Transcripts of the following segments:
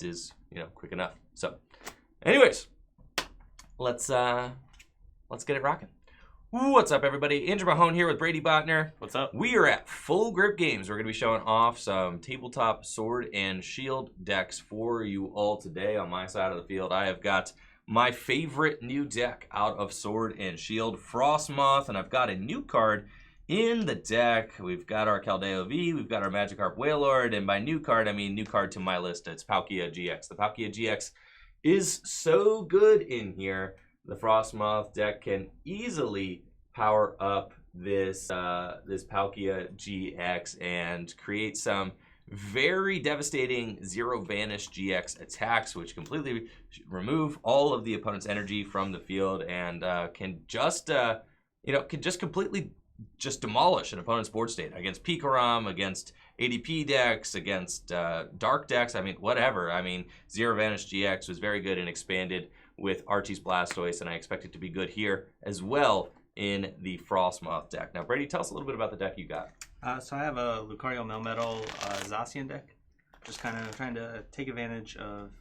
is, you know, quick enough. So, anyways, let's get it rocking. What's up, everybody? Andrew Mahone here with Brady Botner. What's up? We are at Full Grip Games. We're going to be showing off some tabletop sword and shield decks for you all today. On my side of the field, I have got my favorite new deck out of sword and shield, Frosmoth, and I've got a new card in the deck. We've got our Keldeo V, we've got our Magikarp Wailord, and by new card, I mean new card to my list. It's Palkia GX. The Palkia GX is so good in here. The Frosmoth deck can easily power up this this Palkia GX and create some very devastating Zero Vanish GX attacks, which completely remove all of the opponent's energy from the field and can just completely demolish an opponent's board state against Pikarom, against ADP decks, against dark decks. I mean, whatever. I mean, Zero Vanish GX was very good and expanded with Archie's Blastoise, and I expect it to be good here as well in the Frosmoth deck. Now, Brady, tell us a little bit about the deck you got. So I have a Lucario Melmetal Zacian deck. Just kind of trying to take advantage of,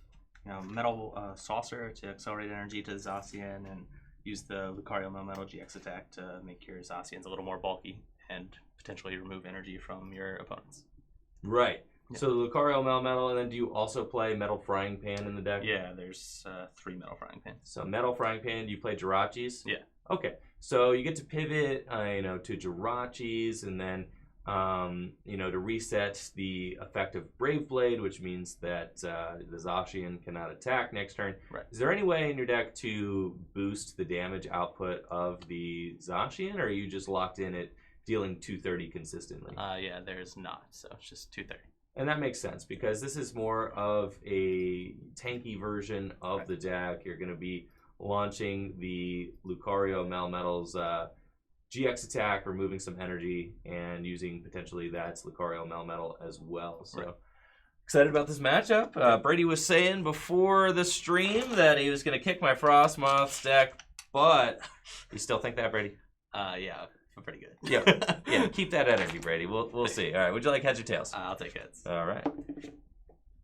you know, Metal Saucer to accelerate energy to Zacian and use the Lucario Melmetal GX attack to make your Zacians a little more bulky and potentially remove energy from your opponents. Right. Yeah. So the Lucario Melmetal, and then do you also play Metal Frying Pan in the deck? Yeah, there's 3 Metal Frying Pans. So Metal Frying Pan, do you play Jirachis? Yeah. Okay. So you get to pivot, to Jirachis, and then, to reset the effect of Brave Blade, which means that the Zacian cannot attack next turn. Right. Is there any way in your deck to boost the damage output of the Zacian, or are you just locked in at dealing 230 consistently? Yeah, there's not. So it's just 230. And that makes sense because this is more of a tanky version of the deck. You're going to be launching the Lucario Melmetal's GX attack, removing some energy, and using potentially that's Lucario Melmetal as well. So excited about this matchup. Brady was saying before the stream that he was going to kick my Frosmoth's deck, but you still think that, Brady? Yeah. Pretty good. Yeah. Keep that energy, Brady. We'll see. All right. Would you like heads or tails? I'll take heads. All right.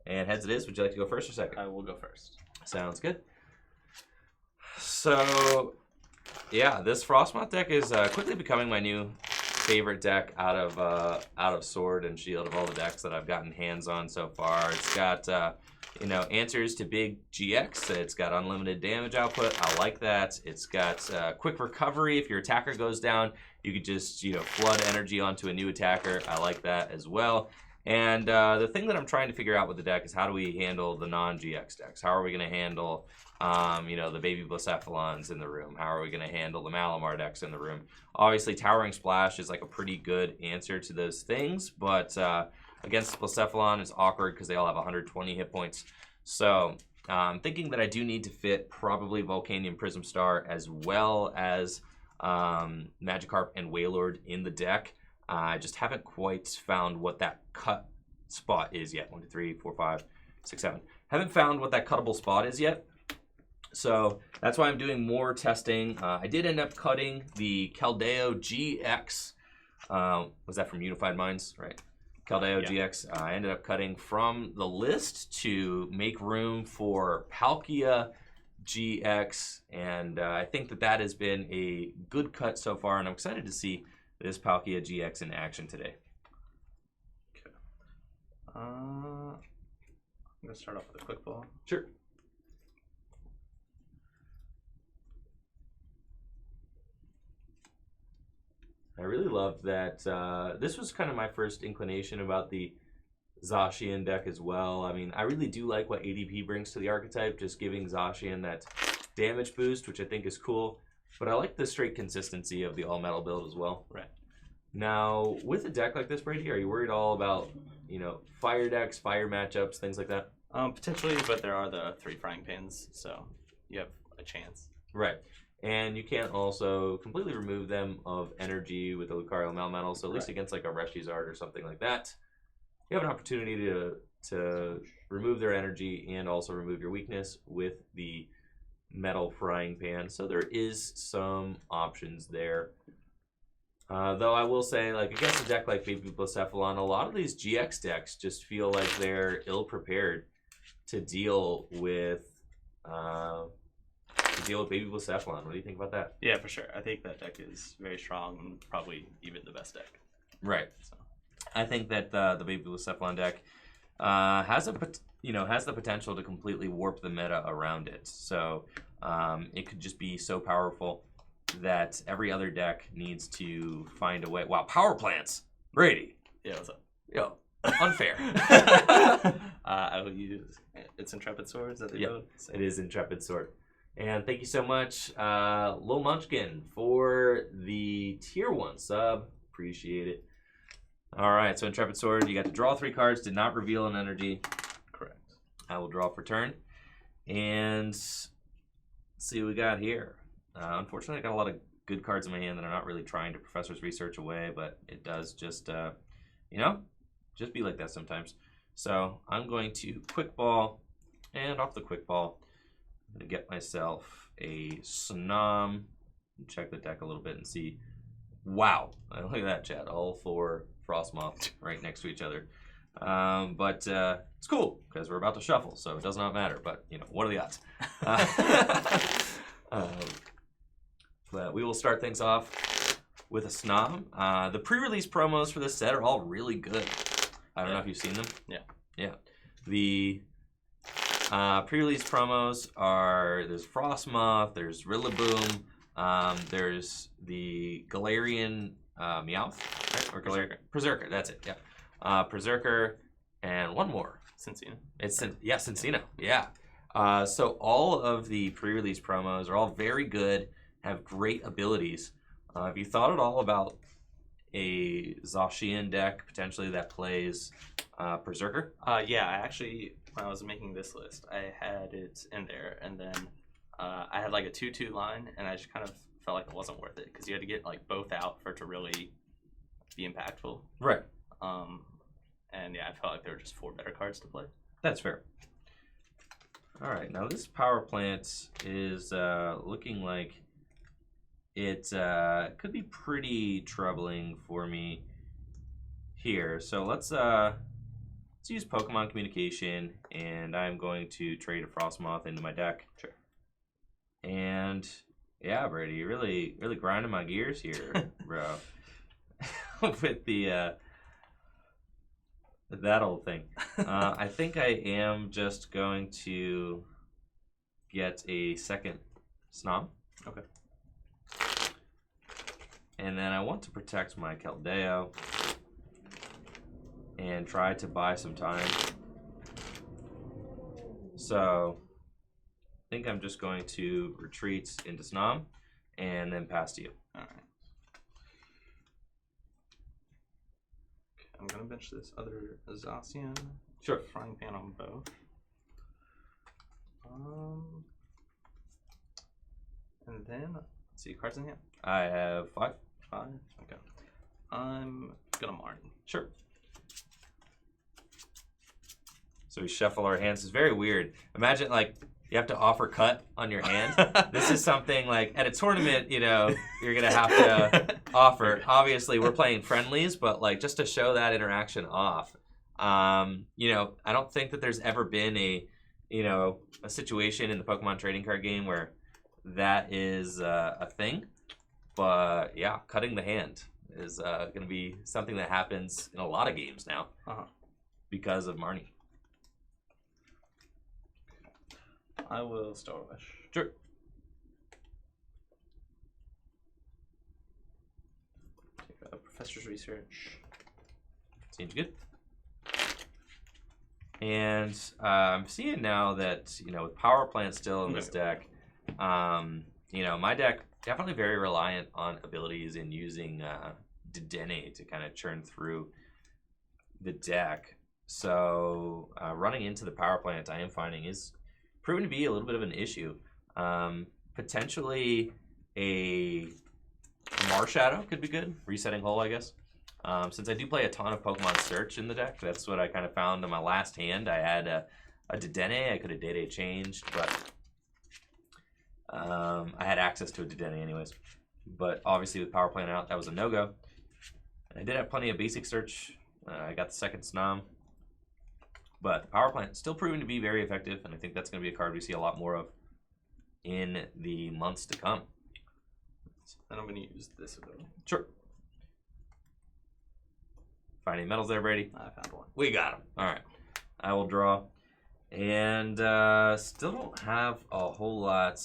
And heads it is. Would you like to go first or second? I will go first. Sounds good. So, yeah, this Frosmoth deck is quickly becoming my new favorite deck out of Sword and Shield of all the decks that I've gotten hands on so far. It's got answers to big GX. It's got unlimited damage output. I like that. It's got quick recovery. If your attacker goes down, you could just flood energy onto a new attacker. I like that as well. And the thing that I'm trying to figure out with the deck is how do we handle the non-GX decks? How are we going to handle the baby Blacephalons in the room? How are we going to handle the Malamar decks in the room? Obviously, Towering Splash is like a pretty good answer to those things, but against Blacephalon, it's awkward because they all have 120 hit points. So I'm thinking that I do need to fit probably Volcanion Prism Star as well as Magikarp and Wailord in the deck. I just haven't quite found what that cut spot is yet. 1, 2, 3, 4, 5, 6, 7. Haven't found what that cuttable spot is yet. So that's why I'm doing more testing. I did end up cutting the Keldeo GX. Was that from Unified Minds? Right. Keldeo GX. I ended up cutting from the list to make room for Palkia GX. And I think that has been a good cut so far. And I'm excited to see this Palkia GX in action today. Okay. I'm going to start off with a quick ball. Sure. I really loved that. This was kind of my first inclination about the Zacian deck as well. I mean, I really do like what ADP brings to the archetype, just giving Zacian that damage boost, which I think is cool. But I like the straight consistency of the all-metal build as well. Right. Now, with a deck like this, Brady, are you worried all about, fire decks, fire matchups, things like that? Potentially, but there are the 3 frying pans, so you have a chance. Right. And you can't also completely remove them of energy with the Lucario Melmetal, so at least against like a Reshizard or something like that, you have an opportunity to remove their energy and also remove your weakness with the Metal Frying Pan. So there is some options there. Though I will say, like, against a deck like Baby Blacephalon, a lot of these GX decks just feel like they're ill-prepared. to deal with Baby Blacephalon. What do you think about that? Yeah, for sure. I think that deck is very strong and probably even the best deck. Right. So. I think that the Baby Blacephalon deck has the potential to completely warp the meta around it. So it could just be so powerful that every other deck needs to find a way. Wow, power plants, Brady. Yeah, what's up? Yo, unfair. I will use it's Intrepid Swords that they wrote. So. It is Intrepid Sword. And thank you so much, Lil Munchkin, for the tier 1 sub. Appreciate it. All right, so Intrepid Sword, you got to draw 3 cards, did not reveal an energy. Correct. I will draw for turn. And let's see what we got here. Unfortunately, I got a lot of good cards in my hand that I'm not really trying to Professor's Research away, but it does just, just be like that sometimes. So I'm going to Quick Ball, and off the Quick Ball, I'm going to get myself a Snom, check the deck a little bit and see. Wow, look at that, chat. All 4 Frosmoth right next to each other. But it's cool because we're about to shuffle, so it does not matter. But, what are the odds? But we will start things off with a Snom. The pre-release promos for this set are all really good. I don't know if you've seen them. Yeah. The pre-release promos are, there's Frosmoth, there's Rillaboom, there's the Galarian Meowth, right? Or Berserker, that's it, yeah. Berserker, and one more. Cincina. Cincina, yeah. So all of the pre-release promos are all very good, have great abilities. Have you thought at all about a Zacian deck potentially that plays Berserker? Yeah, I actually, when I was making this list, I had it in there, and then I had like a 2-2 line, and I just kind of felt like it wasn't worth it because you had to get like both out for it to really be impactful. Right. And yeah, I felt like there were just 4 better cards to play. That's fair. All right, now this power plant is looking like it could be pretty troubling for me here. So let's use Pokemon Communication, and I'm going to trade a Frosmoth into my deck. Sure. And yeah, Brady, you're really grinding my gears here, bro. With the that old thing. I think I am just going to get a second Snom. Okay. And then I want to protect my Keldeo and try to buy some time. So I think I'm just going to retreat into Snom and then pass to you. All right. I'm gonna bench this other Zacian. Sure. Frying pan on both. And then let's see, cards in hand. I have 5. 5. Okay. I'm gonna Marnie. Sure. So we shuffle our hands. It's very weird. Imagine like you have to offer cut on your hand. This is something like at a tournament, you're gonna have to offer. Obviously, we're playing friendlies, but like just to show that interaction off. I don't think that there's ever been a situation in the Pokemon trading card game where that is a thing. But yeah, cutting the hand is gonna be something that happens in a lot of games now because of Marnie. I will Starwish. Sure. Take a Professor's Research. Seems good. And I'm seeing now that, with Power Plant still in this deck, my deck definitely very reliant on abilities and using Dedenne to kind of churn through the deck. So running into the Power Plant, I am finding is proven to be a little bit of an issue. Potentially a Marshadow could be good. Resetting Hull, I guess. Since I do play a ton of Pokemon Search in the deck, that's what I kind of found in my last hand. I had a Dedenne. I could have Dede changed, but I had access to a Dedenne anyways. But obviously with Power Plant out, that was a no-go. I did have plenty of basic search. I got the second Snom. But the Power Plant still proving to be very effective, and I think that's going to be a card we see a lot more of in the months to come. Then I'm going to use this ability. Sure. Find any medals there, Brady? I found one. We got him. All right. I will draw. And still don't have a whole lot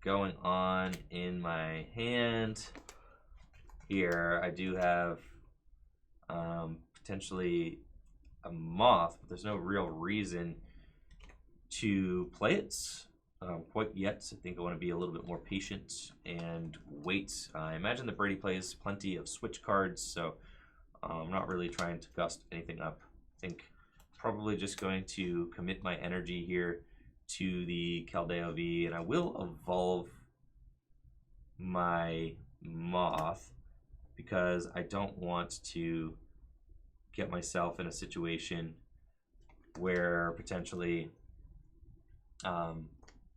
going on in my hand here. I do have potentially a moth, but there's no real reason to play it quite yet. I think I want to be a little bit more patient and wait. I imagine that Brady plays plenty of switch cards, so I'm not really trying to gust anything up. I think probably just going to commit my energy here to the Keldeo V, and I will evolve my moth because I don't want to get myself in a situation where potentially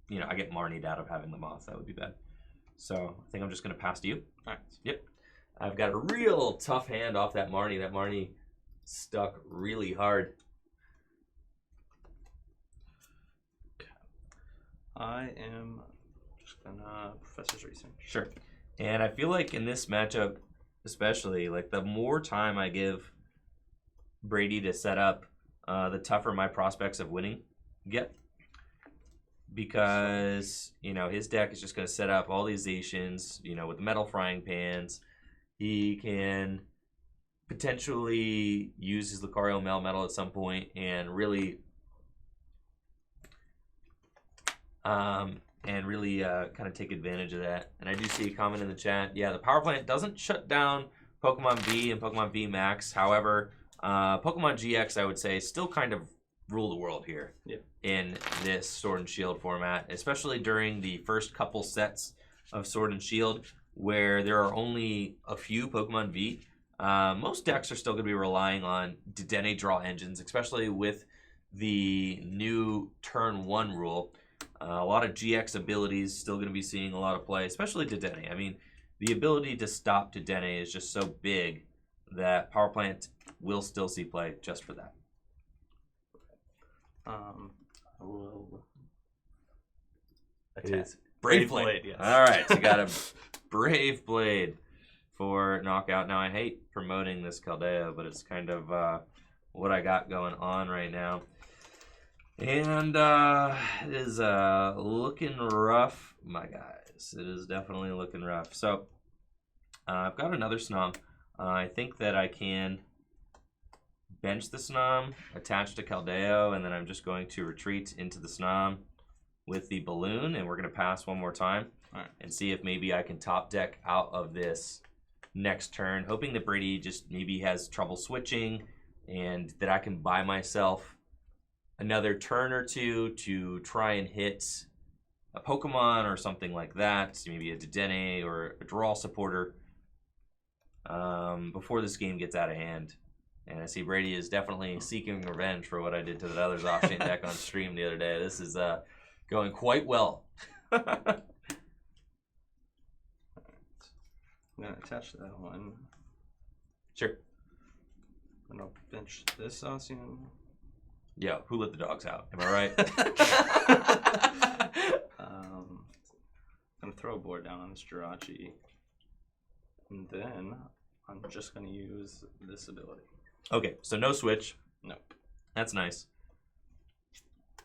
you know, I get Marnied out of having the moth. That would be bad. So I think I'm just going to pass to you. All right. Yep. I've got a real tough hand off that Marnie. That Marnie stuck really hard. Okay. I am just going to Professor's Research. Sure. And I feel like in this matchup, especially, like the more time I give Brady to set up, the tougher my prospects of winning get. Because, you know, his deck is just going to set up all these Zacians, you know, with metal frying pans. He can potentially use his Lucario Melmetal at some point and really kind of take advantage of that. And I do see a comment in the chat. Yeah, the Power Plant doesn't shut down Pokemon V and Pokemon V Max. However, Pokemon GX, I would say, still kind of rule the world here in this Sword and Shield format, especially during the first couple sets of Sword and Shield, where there are only a few Pokemon V. Most decks are still going to be relying on Dedenne draw engines, especially with the new turn 1 rule. A lot of GX abilities still going to be seeing a lot of play, especially Dedenne. I mean, the ability to stop Dedenne is just so big that Power Plant will still see play just for that. I will attack. Brave Blade. Yes. All right, so got a Brave Blade for knockout. Now I hate promoting this Keldeo, but it's kind of what I got going on right now. And it is looking rough, my guys. It is definitely looking rough. So I've got another Snom. I think that I can bench the Snom, attach to Keldeo, and then I'm just going to retreat into the Snom with the balloon, and we're going to pass one more time and see if maybe I can top deck out of this next turn, hoping that Brady just maybe has trouble switching and that I can buy myself another turn or two to try and hit a Pokemon or something like that, maybe a Dedenne or a draw supporter before this game gets out of hand. And I see Brady is definitely seeking revenge for what I did to that other Zacian deck on stream the other day. This is going quite well. I'm going to attach that one. Sure. I'm going to bench this Zacian. Yo, who let the dogs out? Am I right? I'm going to throw a board down on this Jirachi. And then I'm just going to use this ability. Okay, so no switch. Nope. That's nice.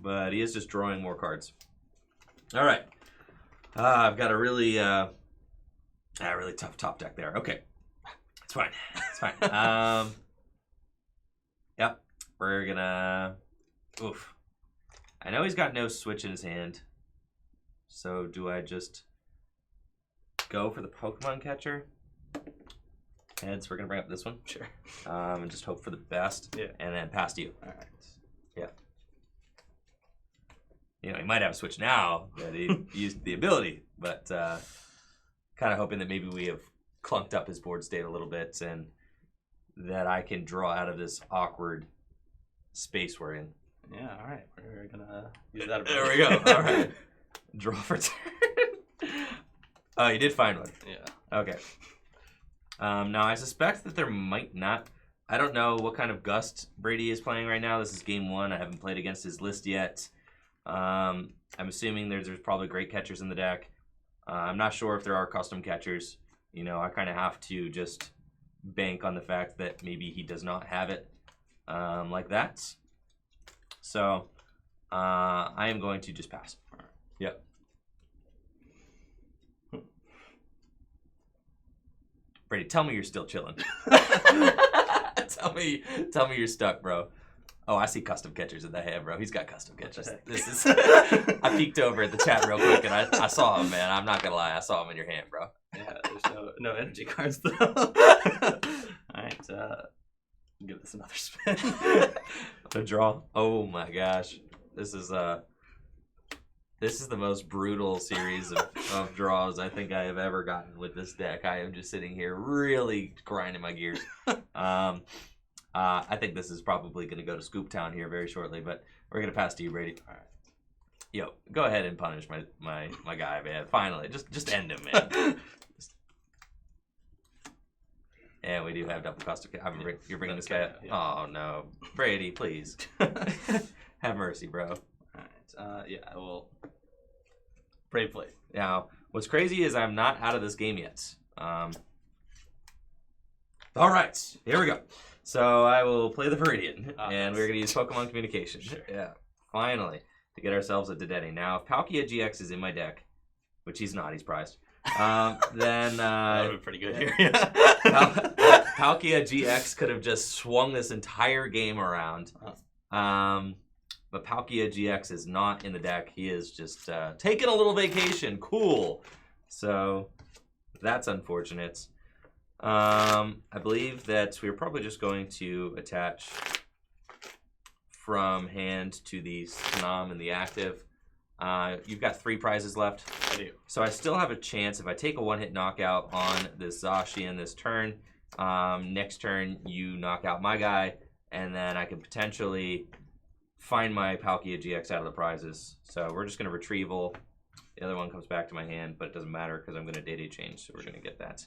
But he is just drawing more cards. All right. I've got a really tough top deck there. Okay. It's fine. It's fine. Yep. We're gonna... Oof. I know he's got no switch in his hand. So do I just go for the Pokemon catcher? Heads, we're gonna bring up this one. Sure. And just hope for the best. Yeah. And then pass to you. All right. Yeah. You know, he might have a switch now that he used the ability, but kind of hoping that maybe we have clunked up his board state a little bit and that I can draw out of this awkward space we're in. Yeah, all right. We're gonna use that ability. There we go. All right. Draw for turn. Oh, you did find one. Yeah. Okay. Now, I suspect that there might not I don't know what kind of Gust Brady is playing right now. This is game 1. I haven't played against his list yet. I'm assuming there's probably great catchers in the deck. I'm not sure if there are custom catchers. You know, I kind of have to just bank on the fact that maybe he does not have it like that. So I am going to just pass. Yep. Brady, tell me you're still chilling. Tell me you're stuck, bro. Oh, I see custom catchers in the hand, bro. He's got custom catchers. This is. I peeked over at the chat real quick and I saw him, man. I'm not gonna lie, I saw him in your hand, bro. Yeah, there's no energy cards though. All right, give this another spin. A draw. Oh my gosh, this is the most brutal series of draws I think I have ever gotten with this deck. I am just sitting here really grinding my gears. I think this is probably going to go to Scoop Town here very shortly, but we're going to pass to you, Brady. All right. Yo, go ahead and punish my guy, man. Finally, just end him, man. And we do have double custom. You're bringing this guy up. Yeah. Oh no, Brady, please have mercy, bro. All right. Yeah, I will. Brave play. Now, what's crazy is I'm not out of this game yet. All right, here we go. So I will play the Viridian, and we're going to use Pokemon Communication. Sure. Yeah, finally, to get ourselves a Dedenne. Now, if Palkia GX is in my deck, which he's not, he's prized, then... that would be pretty good here. Palkia GX could have just swung this entire game around. But Palkia GX is not in the deck. He is just taking a little vacation. Cool. So that's unfortunate. I believe that we're probably just going to attach from hand to the Snom and the active. You've got 3 prizes left. I do. So I still have a chance if I take a 1-hit knockout on this Zacian this turn. Next turn you knock out my guy, and then I can potentially find my Palkia GX out of the prizes. So we're just going to retrieval. The other one comes back to my hand, but it doesn't matter because I'm going to day change. So we're going to get that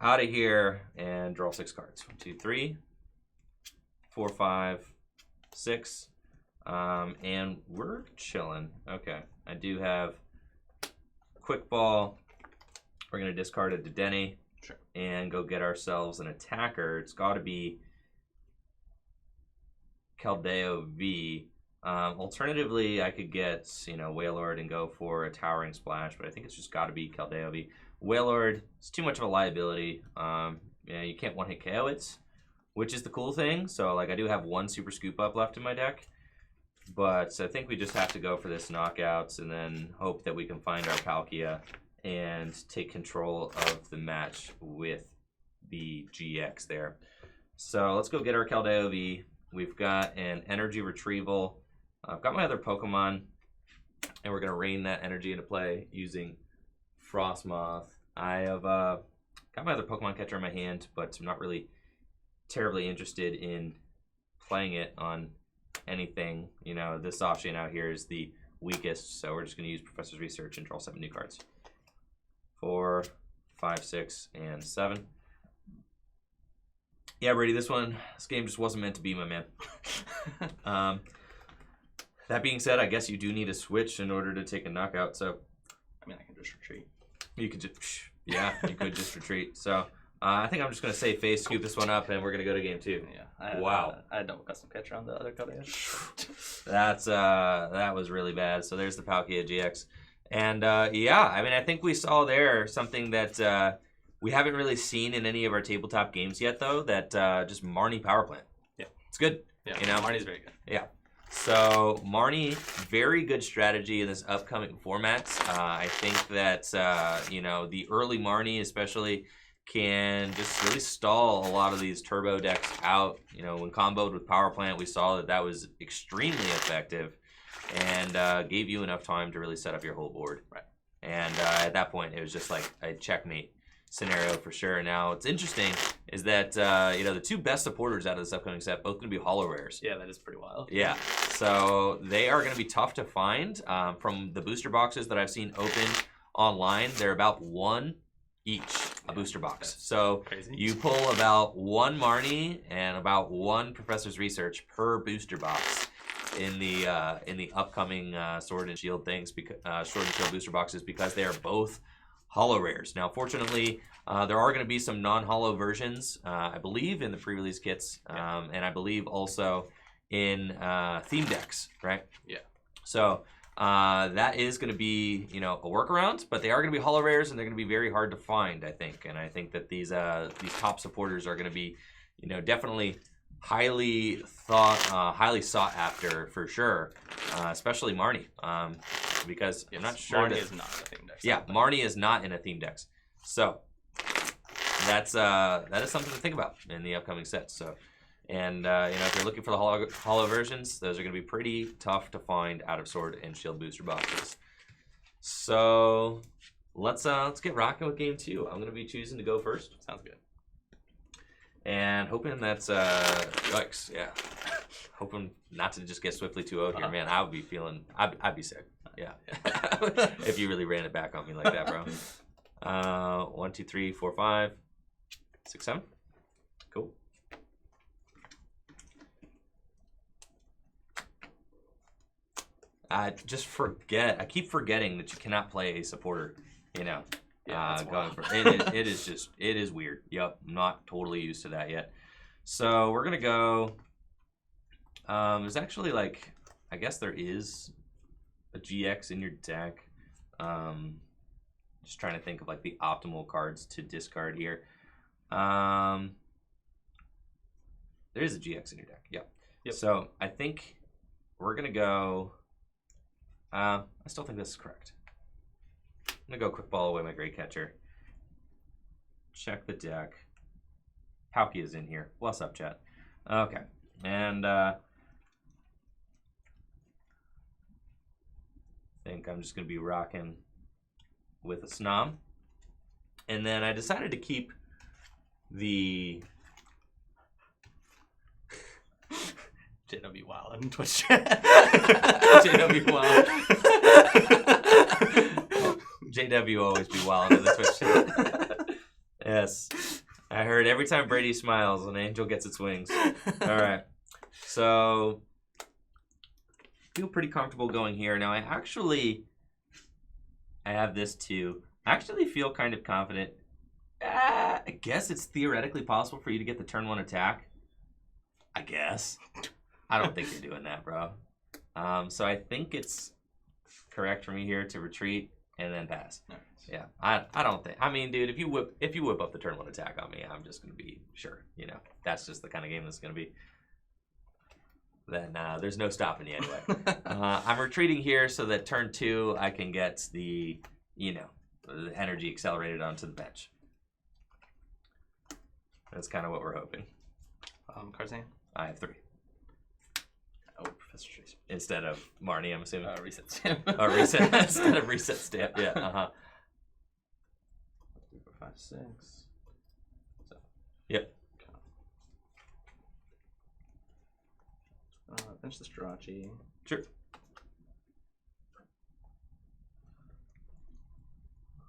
out of here and draw 6 cards. 1, 2, 3, 4, 5, 6. And we're chilling. Okay. I do have Quick Ball. We're going to discard a Dedenne and go get ourselves an attacker. It's got to be Keldeo V. Alternatively, I could get, Wailord and go for a Towering Splash, but I think it's just got to be Keldeo V. Wailord is too much of a liability. You can't one-hit KO it, which is the cool thing. So, I do have 1 Super Scoop Up left in my deck, but I think we just have to go for this knockouts and then hope that we can find our Palkia and take control of the match with the GX there. So let's go get our Keldeo V. We've got an Energy Retrieval. I've got my other Pokemon, and we're going to rain that energy into play using Frosmoth. I have got my other Pokemon catcher in my hand, but I'm not really terribly interested in playing it on anything. This Zacian out here is the weakest, so we're just going to use Professor's Research and draw 7 new cards. 4, 5, 6, and 7. Yeah, Brady, this game just wasn't meant to be, my man. That being said, I guess you do need a switch in order to take a knockout, so... I mean, I can just retreat. You could just... Yeah, you could just retreat. So, I think I'm just going to save face, scoop this one up, and we're going to go to game 2. Yeah. I had double custom catcher on the other Keldeo. That was really bad. So there's the Palkia GX. And, I think we saw there something that... we haven't really seen in any of our tabletop games yet, though, that just Marnie Power Plant. Yeah. It's good. Yeah, Marnie's very good. Yeah. So, Marnie, very good strategy in this upcoming format. I think that, the early Marnie especially can just really stall a lot of these turbo decks out. When comboed with Power Plant, we saw that was extremely effective and gave you enough time to really set up your whole board. Right. And at that point, it was just like a checkmate scenario for sure. Now, what's interesting is that, the 2 best supporters out of this upcoming set both going to be holo rares. Yeah, that is pretty wild. Yeah, so they are going to be tough to find. From the booster boxes that I've seen open online, they're about 1 each a booster box. That's so crazy. you pull about 1 Marnie and about 1 Professor's Research per booster box in the upcoming Sword and Shield things, because Sword and Shield booster boxes, because they are both holo rares. Now, fortunately, there are going to be some non-holo versions, I believe, in the pre-release kits, and I believe also in theme decks, right? Yeah. So that is going to be, a workaround, but they are going to be holo rares, and they're going to be very hard to find, I think. And I think that these top supporters are going to be, definitely highly sought after for sure, especially Marnie, because I'm not sure Marnie is not in a theme deck. Yeah, Marnie is not in a theme deck, so that is something to think about in the upcoming sets. So, and if you're looking for the holo versions, those are going to be pretty tough to find out of Sword and Shield booster boxes. So let's get rocking with game 2. I'm going to be choosing to go first. Sounds good. And hoping that's yikes, yeah. Hoping not to just get swiftly 2-0'd here, man. I would be feeling, I'd be sick. Yeah. If you really ran it back on me like that, bro. 1, 2, 3, 4, 5, 6, 7. Cool. I keep forgetting that you cannot play a supporter, Yeah, going for it is weird. Yep, I'm not totally used to that yet. So we're gonna go. There's actually I guess there is a GX in your deck. Just trying to think of the optimal cards to discard here. There is a GX in your deck. Yep. So I think we're gonna go. I still think this is correct. I'm gonna go quick ball away my Great Catcher. Check the deck. Palkia is in here. What's up, chat? Okay, and I think I'm just gonna be rocking with a Snom, and then I decided to keep the JW Wild in Twitch chat. JW Wild. JW always be wild in the Twitch chat. Yes. I heard every time Brady smiles, an angel gets its wings. All right. So, feel pretty comfortable going here. Now, I have this too. I actually feel kind of confident. I guess it's theoretically possible for you to get the turn 1 attack. I guess. I don't think you're doing that, bro. So I think it's correct for me here to retreat and then pass. Nice. Yeah, I don't think. I mean, dude, if you whip up the turn 1 attack on me, I'm just gonna be sure. That's just the kind of game that's gonna be. Then there's no stopping you anyway. I'm retreating here so that turn 2 I can get the the energy accelerated onto the bench. That's kind of what we're hoping. Cards name? I have 3. Oh, Professor Tracer. Instead of Marnie, I'm assuming. Reset stamp. Oh, reset. Instead of reset stamp. Yeah. 3, 4, 5, 6. 7. Yep. Bench the Jirachi. Sure.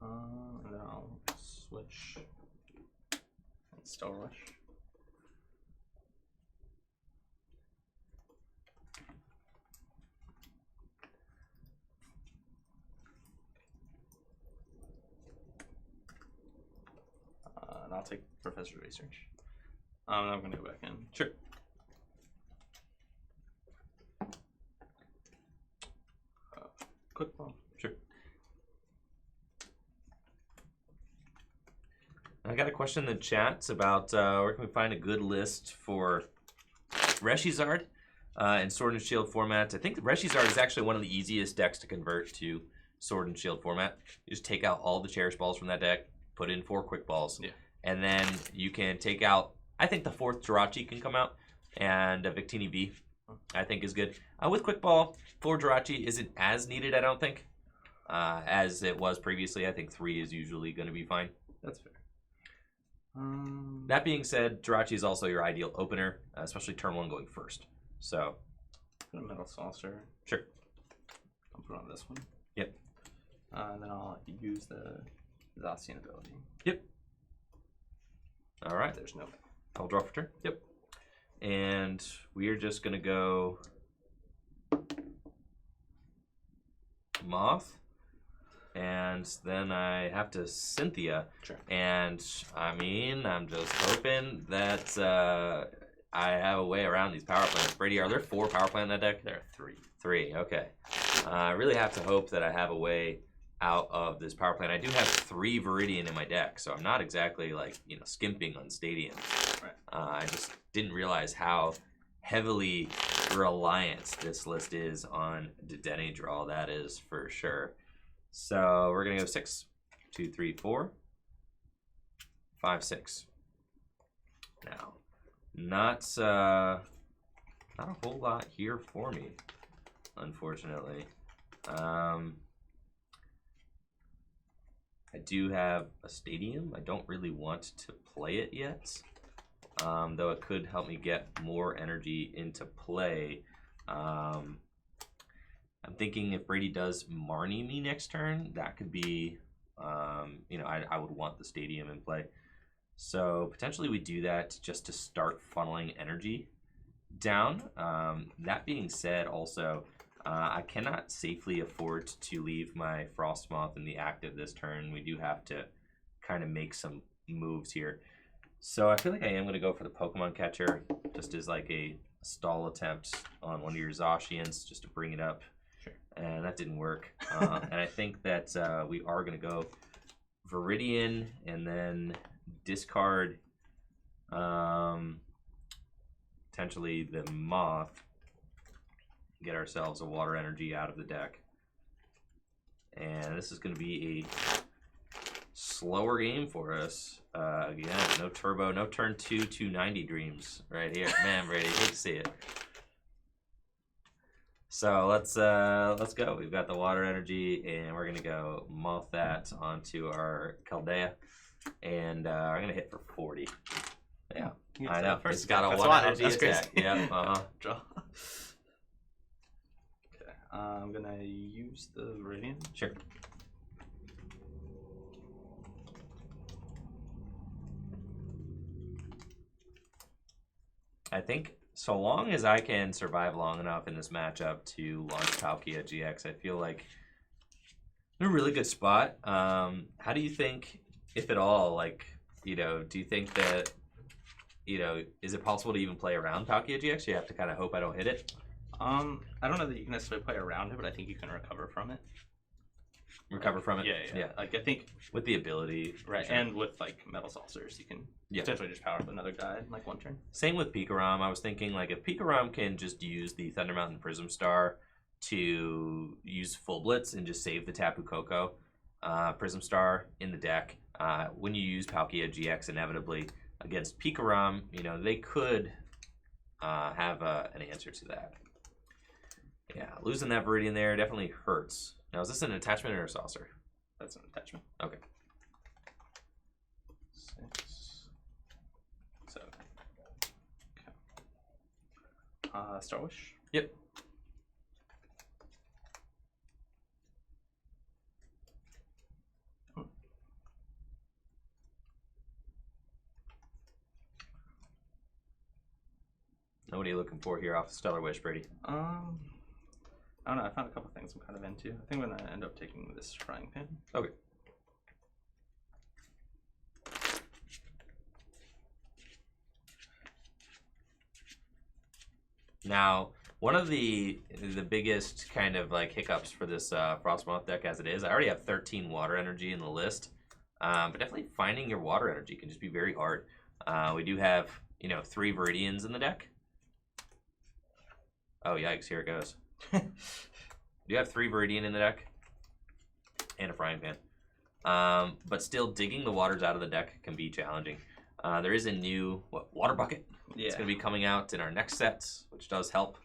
And then I'll switch and Star Rush. And I'll take Professor Research. I'm going to go back in. Sure. Quick ball. Sure. I got a question in the chat about where can we find a good list for Reshizard in Sword and Shield format. I think Reshizard is actually one of the easiest decks to convert to Sword and Shield format. You just take out all the Cherish Balls from that deck, put in 4 Quick Balls, and then you can take out, I think the 4th Jirachi can come out, and a Victini V I think is good. With Quick Ball, 4 Jirachi isn't as needed, I don't think, as it was previously. I think 3 is usually going to be fine. That's fair. That being said, Jirachi is also your ideal opener, especially turn 1 going first. So, put a Metal Saucer. Sure. I'll put on this one. Yep. And then I'll use the Zacian ability. Yep. All right. There's no. I'll draw for turn. Yep. And we're just gonna go Moth, and then I have to Cynthia. Sure. And I mean, I'm just hoping that I have a way around these power plants. Brady, are there 4 power plant in that deck? There are 3. 3. Okay. I really have to hope that I have a way out of this power plant. I do have 3 Viridian in my deck, so I'm not exactly like skimping on stadiums. Right. I just didn't realize how heavily reliant this list is on Dedenne draw. That is for sure. So we're gonna go 6, 2, 3, 4, 5, 6. Now, not a whole lot here for me, unfortunately. I do have a stadium. I don't really want to play it yet, though it could help me get more energy into play. I'm thinking if Brady does Marnie me next turn, that could be, I would want the stadium in play. So potentially we do that just to start funneling energy down. That being said, also, I cannot safely afford to leave my Frosmoth in the active this turn. We do have to kind of make some moves here. So I feel like I am going to go for the Pokemon Catcher, just as like a stall attempt on one of your Zacians, just to bring it up. Sure. And that didn't work. And I think that we are going to go Viridian and then discard potentially the Moth. Get ourselves a water energy out of the deck. And this is going to be a slower game for us. Again, no turbo, no turn 2, 290 dreams right here. Man, Brady, hate to see it. So let's go. We've got the water energy, and we're gonna go moth that onto our Keldeo, and we're gonna hit for 40. Yeah, I know. It's got a water energy attack. Yeah. Draw. Okay. I'm gonna use the Viridian. Sure. I think so long as I can survive long enough in this matchup to launch Palkia GX, I feel like I'm in a really good spot. How do you think, if at all, like, do you think that, is it possible to even play around Palkia GX? You have to kind of hope I don't hit it? I don't know that you can necessarily play around it, but I think you can recover from it. Recover from it? Yeah. Like, I think with the ability. Right, sure. and with, like, Metal Saucers, you can potentially just power up another guy in, like, one turn. Same with Pikarom. I was thinking, like, if Pikarom can just use the Thunder Mountain Prism Star to use Full Blitz and just save the Tapu Koko Prism Star in the deck, when you use Palkia GX inevitably against Pikarom, they could have an answer to that. Yeah, losing that Viridian there definitely hurts. Now, is this an attachment or a saucer? That's an attachment. Okay. 6, 7. Okay. Star Wish? Yep. Now, what are you looking for here off Stellar Wish, Brady? I don't know. I found a couple things I'm kind of into. I think I'm going to end up taking this frying pan. Okay. Now, one of the biggest kind of like hiccups for this Frosmoth deck as it is, I already have 13 water energy in the list, but definitely finding your water energy can just be very hard. We do have, 3 Viridians in the deck. Oh, yikes, here it goes. You have 3 Viridian in the deck and a frying pan. But still, digging the waters out of the deck can be challenging. There is a new water bucket. Yeah. It's going to be coming out in our next set, which does help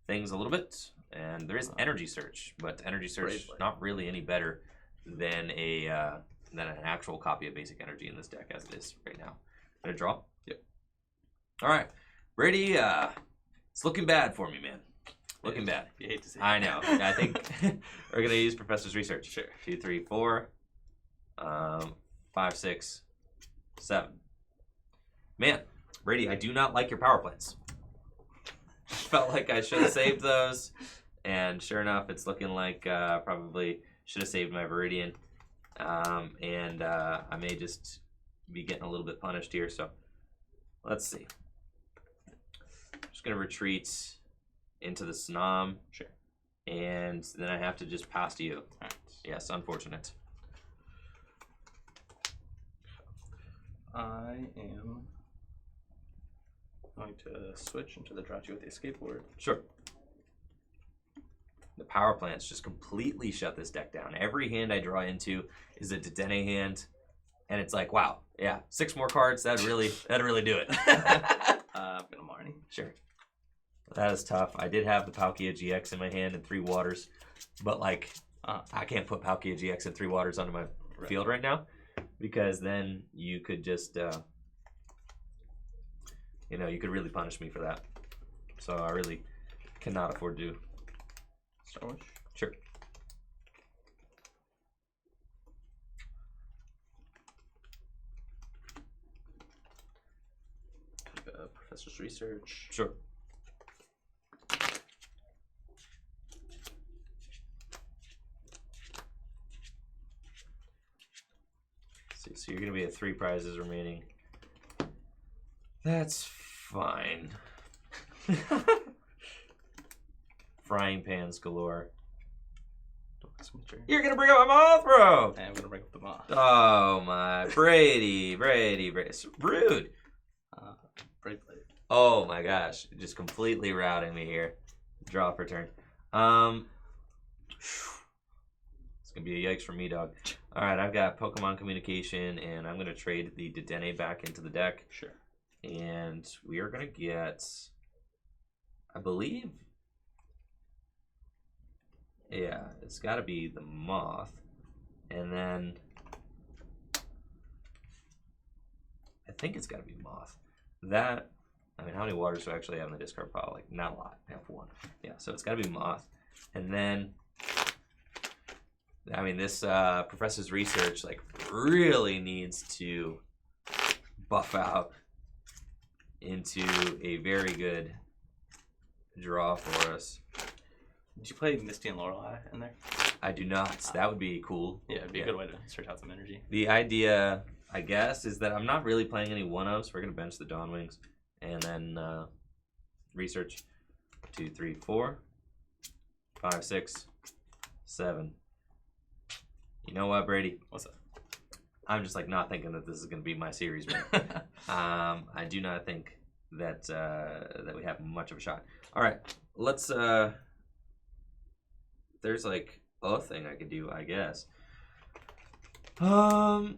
things a little bit. And there is Energy Search, but Energy Search not really any better than than an actual copy of Basic Energy in this deck as it is right now. Gonna draw? Yep. All right, Brady. It's looking bad for me, man. Looking bad. You hate to see it. I know. I think we're gonna use Professor's Research. Sure. 2, 3, 4, 5, 6, 7. Man, Brady, I do not like your power plants. Felt like I should have saved those, and sure enough, it's looking like probably should have saved my Viridian, and I may just be getting a little bit punished here. So let's see. I'm just gonna retreat into the Snom, Sure. and then I have to just pass to you. Right. Yes, unfortunate. I am going to switch into the Jirachi with the escape word. Sure. The power plants just completely shut this deck down. Every hand I draw into is a Dedenne hand, and it's like, wow, yeah, 6 more cards, that'd really do it. I'm gonna Marnie. Sure. That is tough. I did have the Palkia GX in my hand and 3 waters, but like, I can't put Palkia GX and 3 waters onto my field right now, because then you could just, you know, you could really punish me for that. So I really cannot afford to. Star Wars? Sure. Professor's Research. Sure. See, so you're going to be at 3 prizes remaining. That's fine. Frying pans galore. You're gonna bring up my Mothro! I'm gonna bring up the Moth. Oh my, Brady. It's rude. Brady Blade. Oh my gosh, just completely routing me here. Draw for turn. It's gonna be a yikes for me, dog. All right, I've got Pokemon Communication, and I'm gonna trade the Dedenne back into the deck. Sure. And we are gonna get, I believe, yeah, it's got to be the Moth, and then I think it's got to be Moth. That, I mean, how many waters do I actually have in the discard pile? Like, not a lot. I have 1. Yeah, so it's got to be Moth, and then, I mean, this Professor's Research like really needs to buff out into a very good draw for us. Did you play Misty and Lorelei in there? I do not. That would be cool. Yeah, it'd be a good way to search out some energy. The idea, I guess, is that I'm not really playing any 1-ofs. We're going to bench the Dawnwings and then research 2, 3, 4, 5, 6, 7. You know what, Brady? What's up? I'm just like not thinking that this is going to be my series, man. I do not think that that we have much of a shot. All right, let's. There's like a thing I could do, I guess. 4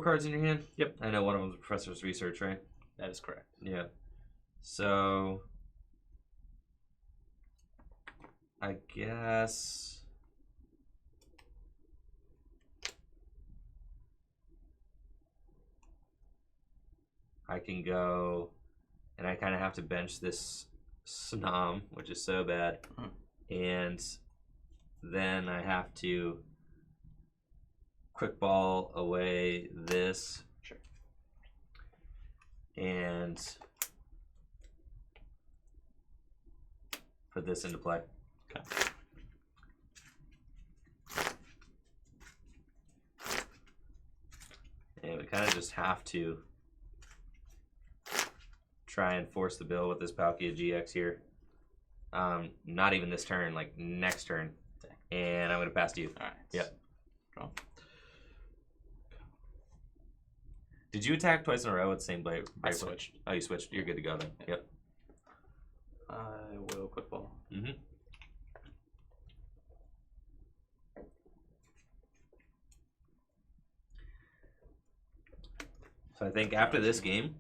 cards in your hand. Yep. I know one of them's Professor's Research, right? That is correct. Yeah. So I guess I can go, and I kind of have to bench this Snom, which is so bad, and then I have to quick ball away this, sure, and put this into play. Okay. And we kind of just have to try and force the bill with this Palkia GX here. Not even this turn, like next turn. And I'm going to pass to you. All right. Yep. Draw. Did you attack twice in a row with the same blade? I switched. Oh, you switched. You're good to go then. Yep. I will quick ball. Mm-hmm. So I think after this game,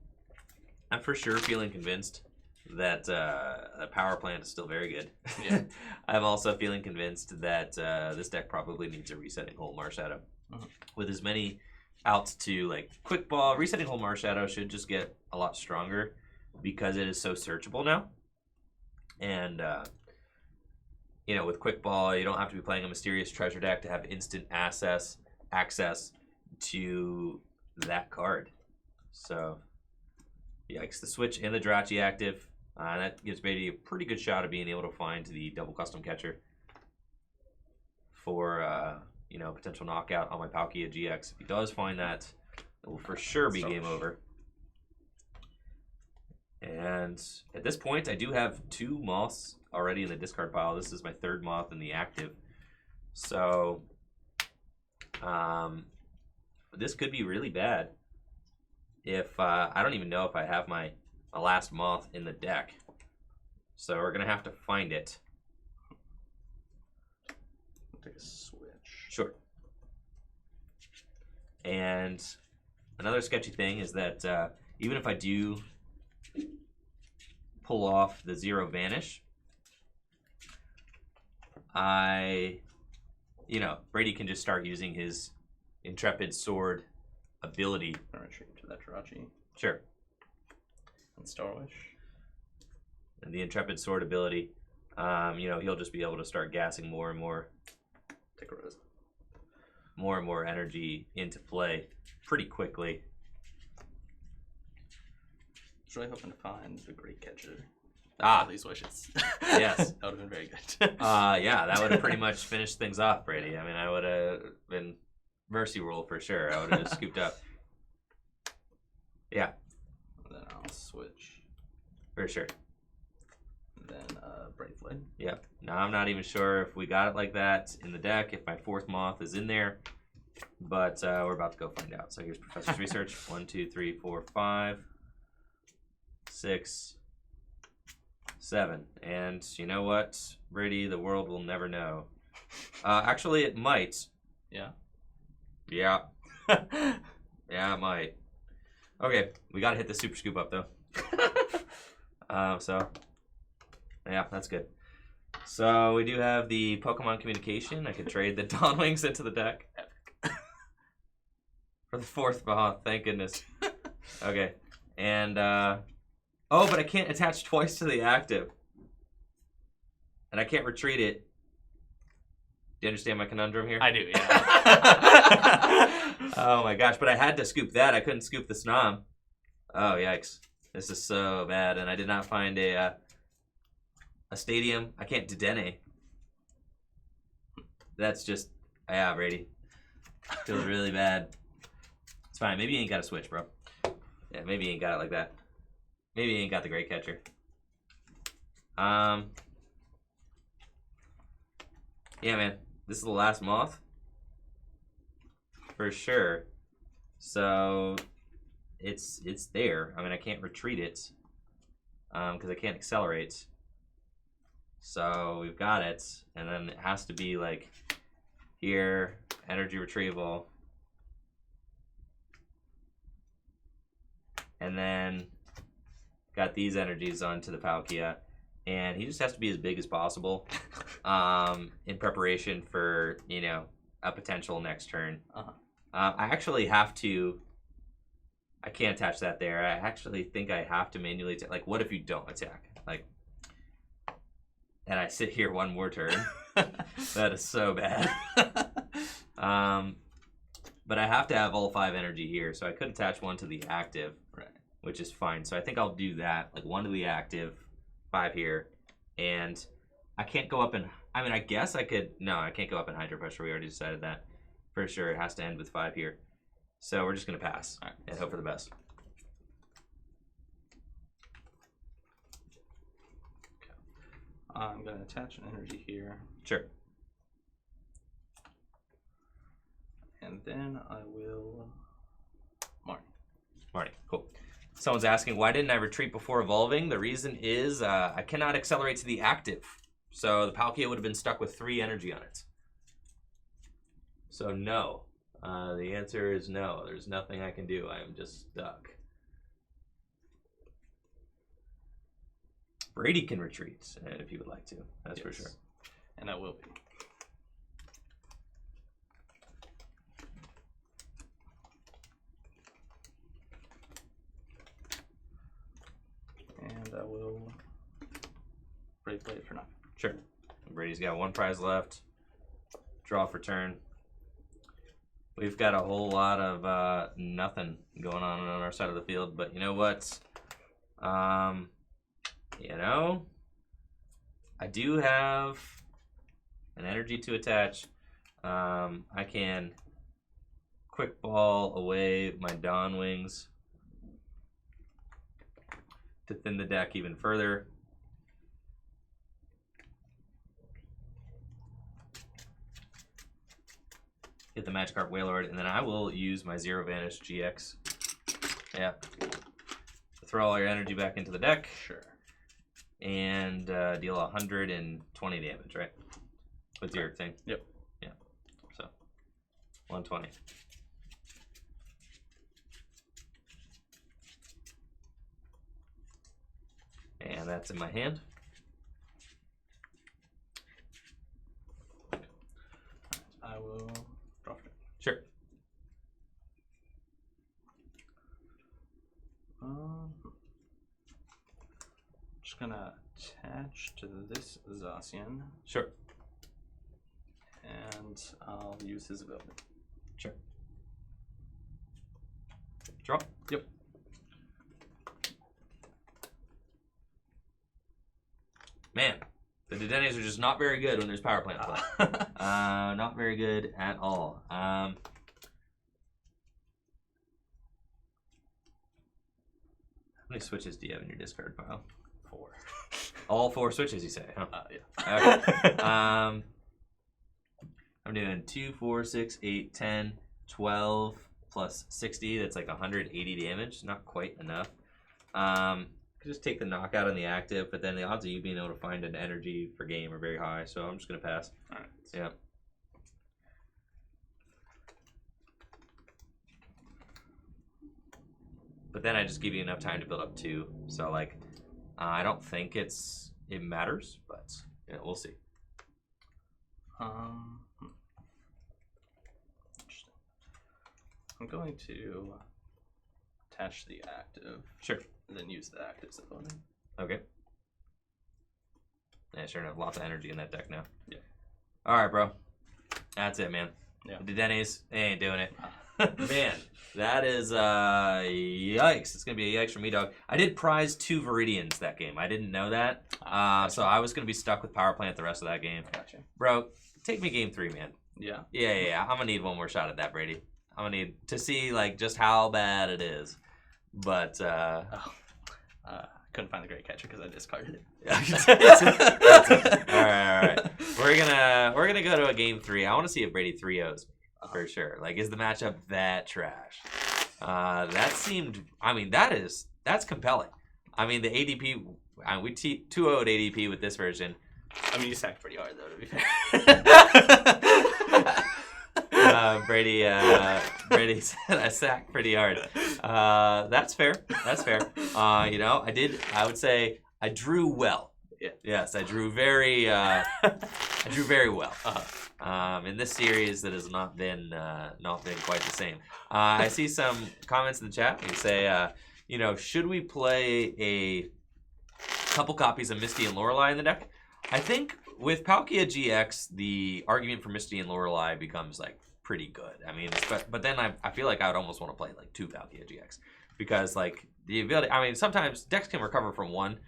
I'm for sure feeling convinced that the power plant is still very good. Yeah. I'm also feeling convinced that this deck probably needs a resetting hole Marshadow. With as many outs to like quick ball, resetting hole Marshadow should just get a lot stronger because it is so searchable now. And you know, with quick ball, you don't have to be playing a mysterious treasure deck to have instant access access to that card. So, yikes. The switch and the Jirachi active. That gives Brady a pretty good shot of being able to find the double custom catcher for, you know, potential knockout on my Palkia GX. If he does find that, it will for sure be game over. And at this point, I do have 2 moths already in the discard pile. This is my 3rd moth in the active. So, this could be really bad if I don't even know if I have my last moth in the deck. So we're going to have to find it. I'll take a switch. Sure. And another sketchy thing is that even if I do pull off the 0 Vanish, you know, Brady can just start using his Intrepid Sword ability. I'll retreat to that Jirachi. Sure. And Star Wish. And the Intrepid Sword ability, you know, he'll just be able to start gassing more and more. Take a rose. More and more energy into play pretty quickly. I was really hoping to find the Great Catcher. Ah, All these wishes. Yes. That would have been very good. Yeah, that would have pretty much finished things off, Brady. I mean, I would have been mercy rule for sure. I would have scooped up. Yeah. And then I'll switch. For sure. And then Brave Blade. Yeah. Now, I'm not even sure if we got it like that in the deck, if my 4th moth is in there. But we're about to go find out. So here's Professor's Research. 1, 2, 3, 4, 5, 6, 7. And you know what, Brady? The world will never know. Actually, it might. Yeah. Yeah. Yeah, it might. Okay, we gotta hit the Super Scoop up, though. So, yeah, that's good. So, we do have the Pokemon Communication. I could trade the Dawnwings into the deck. For the 4th moth, thank goodness. Okay, and, oh, but I can't attach twice to the active. And I can't retreat it. Do you understand my conundrum here? I do, yeah. Oh my gosh, but I had to scoop that. I couldn't scoop the Snom. Oh, yikes. This is so bad, and I did not find a stadium. I can't Dedenne. That's just, yeah, Brady. Feels really bad. It's fine. Maybe you ain't got a switch, bro. Yeah, maybe you ain't got it like that. Maybe you ain't got the Great Catcher. Yeah, man. This is the last moth. For sure. So, it's there. I mean, I can't retreat it. Because I can't accelerate. So, we've got it. And then it has to be, like, here. Energy Retrieval. And then got these energies onto the Palkia. And he just has to be as big as possible in preparation for, you know, a potential next turn. I actually have to... I can't attach that there. I actually think I have to manually... Like, what if you don't attack? Like, and I sit here one more turn? That is so bad. But I have to have all 5 energy here, so I could attach 1 to the active, Right. Which is fine. So I think I'll do that. Like, 1 to the active... 5 here, and I can't go up in, I mean, I guess I could, no, I can't go up in Hydro Pressure, we already decided that. For sure, it has to end with 5 here. So we're just going to pass and hope for the best. Okay. I'm going to attach an energy here. Sure. And then I will Marty, cool. Someone's asking, why didn't I retreat before evolving? The reason is I cannot accelerate to the active. So the Palkia would have been stuck with 3 energy on it. So no. The answer is no. There's nothing I can do. I am just stuck. Brady can retreat if he would like to. That's for sure. And I will be. And I will Brave Blade for 9. Sure. Brady's got 1 prize left. Draw for turn. we've got a whole lot of nothing going on our side of the field. But you know what? You know, I do have an energy to attach. I can quick ball away my Dawn Wings to thin the deck even further. Get the Magikarp Wailord, and then I will use my Zero Vanish GX. Yeah. Throw all your energy back into the deck. Sure. And deal 120 damage, right? With your thing. Yep. Yeah. So 120. And that's in my hand. I will drop it. Sure. Just gonna attach to this Zacian. Sure. And I'll use his ability. Sure. Draw? Yep. Man, the Dedennes are just not very good when there's power plant play. Not very good at all. How many switches do you have in your discard pile? 4. All 4 switches, you say? Huh? Yeah. Okay. I'm doing 2, 4, 6, 8, 10, 12 plus 60. That's like 180 damage. Not quite enough. Could just take the knockout on the active, but then the odds of you being able to find an energy for game are very high, so I'm just gonna pass. All right. Yeah. But then I just give you enough time to build up 2. So like, I don't think it matters, but yeah, we'll see. Interesting. I'm going to attach the active. Sure. And then use the active's opponent. Okay. Yeah, sure enough, lots of energy in that deck now. Yeah. All right, bro. That's it, man. Yeah. The Dedennes, they ain't doing it. Man, that is yikes. It's gonna be a yikes for me, dog. I did prize 2 Viridians that game. I didn't know that. So I was gonna be stuck with power plant the rest of that game. Gotcha. Bro, take me game 3, man. Yeah. Yeah. I'm gonna need one more shot at that, Brady. I'm gonna need to see like just how bad it is. But couldn't find the great catcher because I discarded it. All right. We're gonna go to a game 3. I want to see if Brady 3-0s for sure. Like, is the matchup that trash? That seemed. I mean, that's compelling. I mean, the ADP. We 2-0'd ADP with this version. I mean, you sacked pretty hard though, to be fair. Brady said I sacked pretty hard. That's fair. That's fair. You know, I would say I drew well. Yeah. Yes, I drew very well. In this series that has not been quite the same. I see some comments in the chat. You say, you know, should we play a couple copies of Misty and Lorelei in the deck? I think with Palkia GX, the argument for Misty and Lorelei becomes like pretty good. I mean, but then I feel like I would almost want to play like 2 Palkia GX because like the ability. I mean, sometimes decks can recover from 1,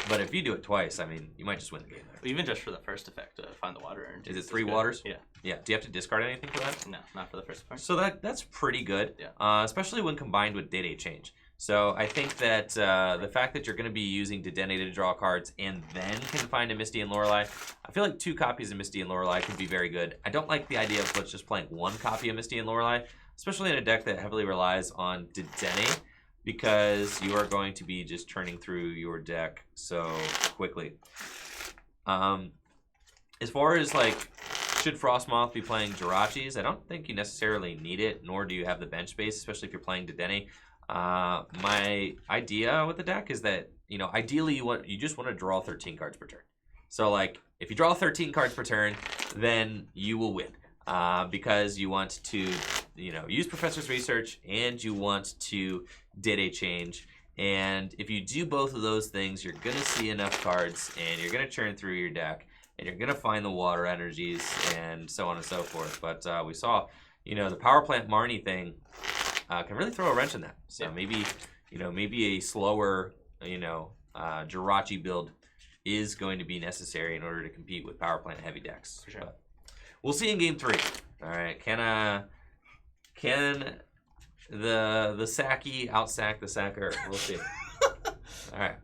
but if you do it twice, I mean, you might just win the game there. Even just for the first effect to find the water energy. Is it 3 waters? Yeah. Yeah. Do you have to discard anything for that? No, not for the first effect. So that's pretty good. Yeah. Especially when combined with Dedenne change. So I think that the fact that you're going to be using Dedenne to draw cards and then can find a Misty and Lorelei, I feel like 2 copies of Misty and Lorelei could be very good. I don't like the idea of just playing 1 copy of Misty and Lorelei, especially in a deck that heavily relies on Dedenne, because you are going to be just turning through your deck so quickly. As far as like, should Frosmoth be playing Jirachis? I don't think you necessarily need it, nor do you have the bench space, especially if you're playing Dedenne. My idea with the deck is that, you know, ideally you just want to draw 13 cards per turn. So like, if you draw 13 cards per turn, then you will win. Because you want to, you know, use Professor's Research and you want to Dedenne change. And if you do both of those things, you're going to see enough cards and you're going to churn through your deck and you're going to find the water energies and so on and so forth. But we saw, you know, the power plant Marnie thing can really throw a wrench in that. So Yeah. maybe, you know, maybe a slower, you know, Jirachi build is going to be necessary in order to compete with power plant heavy decks. For sure. But we'll see in game 3. All right, can the Saki outsack the Sacker? We'll see. All right,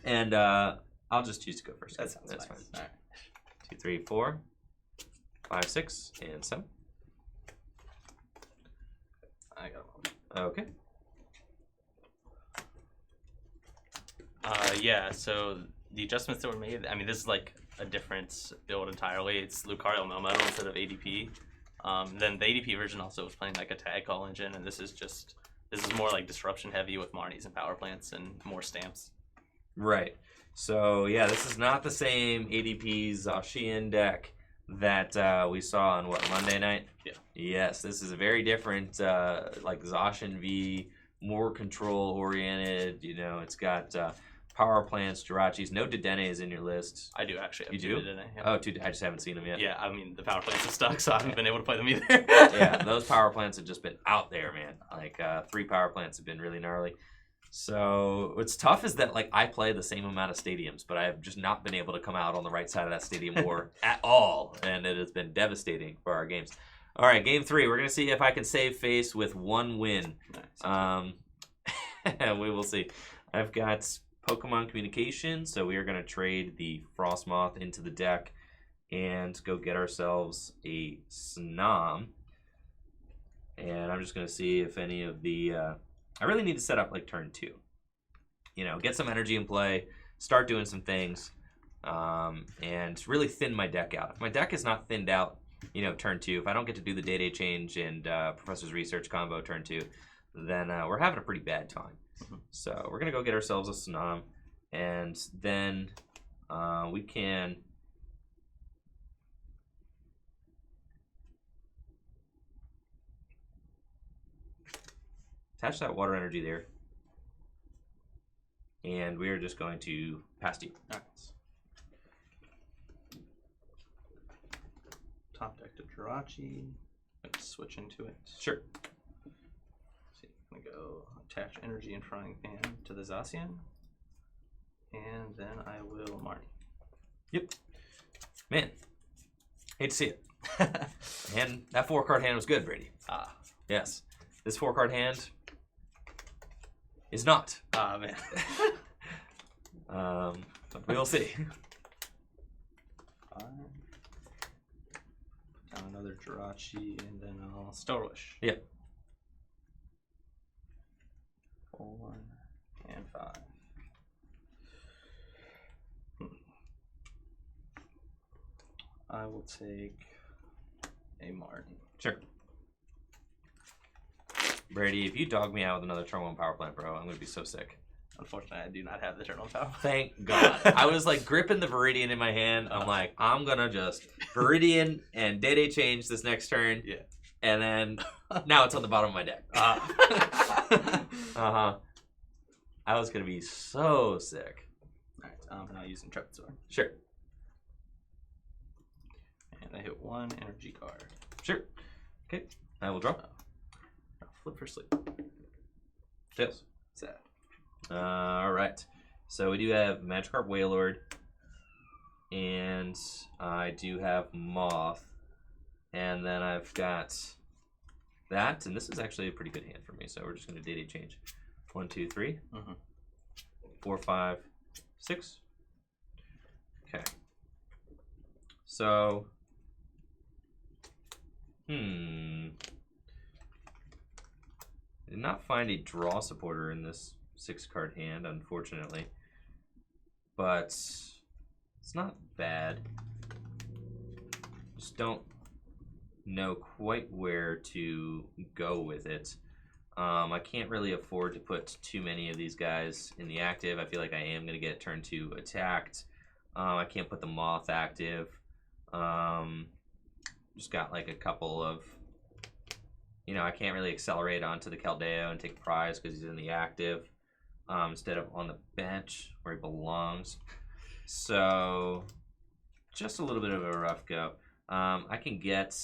and I'll just choose to go first. That sounds That's nice. fine. All right. 2, 3, 4, 5, 6, and 7. I got one. Okay. Yeah, so the adjustments that were made, I mean, this is like a different build entirely. It's Lucario Melmetal instead of ADP. Then the ADP version also was playing like a tag call engine, and this is more like disruption heavy with Marnies and power plants and more stamps. Right. So yeah, this is not the same ADP Zacian deck that we saw on Monday night. Yeah. Yes, this is a very different like Zacian V, more control oriented. You know, it's got power plants, Jirachis. No Dedenne is in your list. I do actually have You two do? Dedenne, yeah. Oh, I just haven't seen them yet. Yeah, I mean, the power plants are stuck, so I haven't been able to play them either. Yeah, those power plants have just been out there, man. Like 3 power plants have been really gnarly. So what's tough is that like I play the same amount of stadiums, but I have just not been able to come out on the right side of that stadium war at all, and it has been devastating for our games. All right, game 3. We're gonna see if I can save face with 1 win. Nice. We will see. I've got Pokemon Communication, so we are gonna trade the Frosmoth into the deck and go get ourselves a Snom. And I'm just gonna see if any of the I really need to set up like turn 2. You know, get some energy in play, start doing some things, and really thin my deck out. If my deck is not thinned out, you know, turn 2, if I don't get to do the Day Change and Professor's Research combo turn 2, then we're having a pretty bad time. So we're going to go get ourselves a Snom, and then we can attach that water energy there. And we're just going to pass to you. Alright. Top deck to Jirachi. Let's switch into it. Sure. See, I'm gonna go attach energy and frying pan to the Zacian. And then I will Marnie. Yep. Man, hate to see it. And that 4-card hand was good, Brady. Ah. Yes. This 4-card hand is not. Ah, man. But we'll see. Fine. Put down another Jirachi, and then I'll Stowish. Yep. 4 and 5. I will take a Marnie. Sure. Brady, if you dog me out with another turn 1 power plant, bro, I'm going to be so sick. Unfortunately, I do not have the turn 1 power. Thank God. I was like gripping the Viridian in my hand. I'm like, I'm going to just Viridian and Day Change this next turn. Yeah. And then now it's on the bottom of my deck. Uh-huh. I was going to be so sick. Alright, I'm now using Trepid Sword. Sure. And I hit 1 energy card. Sure. Okay. I will draw. I'll flip for sleep. Tails. Sad. All right. So we do have Magikarp Wailord, and I do have Moth, and then I've got that, and this is actually a pretty good hand for me. So we're just going to Day Change. 1, 2, 3, 4, 5, 6. Okay. So, did not find a draw supporter in this 6-card hand, unfortunately. But it's not bad. Just don't know quite where to go with it. I can't really afford to put too many of these guys in the active. I feel like I am going to get turn 2 attacked. I can't put the Moth active. Just got like a couple of, you know, I can't really accelerate onto the Keldeo and take prize because he's in the active instead of on the bench where he belongs. So just a little bit of a rough go. I can get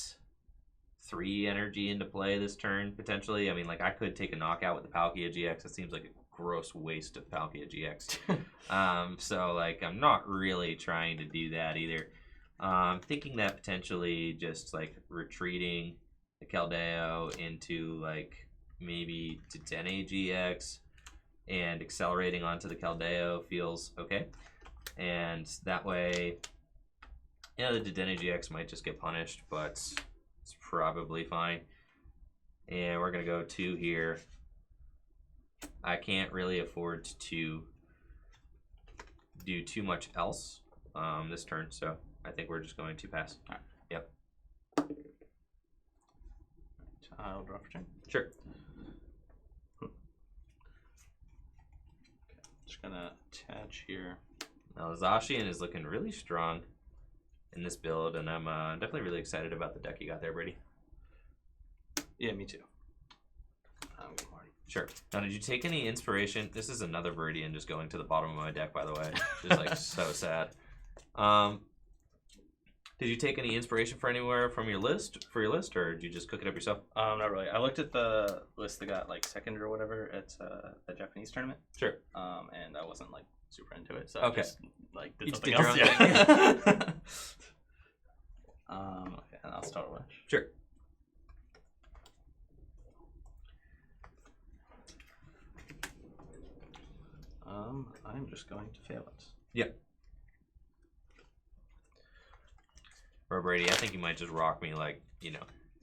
3 energy into play this turn, potentially. I mean, like, I could take a knockout with the Palkia GX. It seems like a gross waste of Palkia GX. So, like, I'm not really trying to do that either. Thinking that potentially just, like, retreating the Keldeo into, like, maybe Dedenne GX and accelerating onto the Keldeo feels okay. And that way, yeah, the Dedenne GX might just get punished, but it's probably fine. And we're going to go 2 here. I can't really afford to do too much else this turn, so I think we're just going to pass. All right. Yep. I'll draw for turn. Sure. Just gonna attach here. Now, Zacian is looking really strong in this build, and I'm definitely really excited about the deck you got there, Brady. Yeah, me too. Good morning. Sure. Now, did you take any inspiration? This is another Viridian just going to the bottom of my deck, by the way. Just like so sad. Did you take any inspiration for anywhere from your list, or did you just cook it up yourself? Not really. I looked at the list that got like second or whatever at the Japanese tournament. Sure. And I wasn't like super into it, so okay. I just like did You something did else. your own thing. Okay, and I'll start with. Sure. I'm just going to fail it. Yep. Bro, Brady, I think you might just rock me like,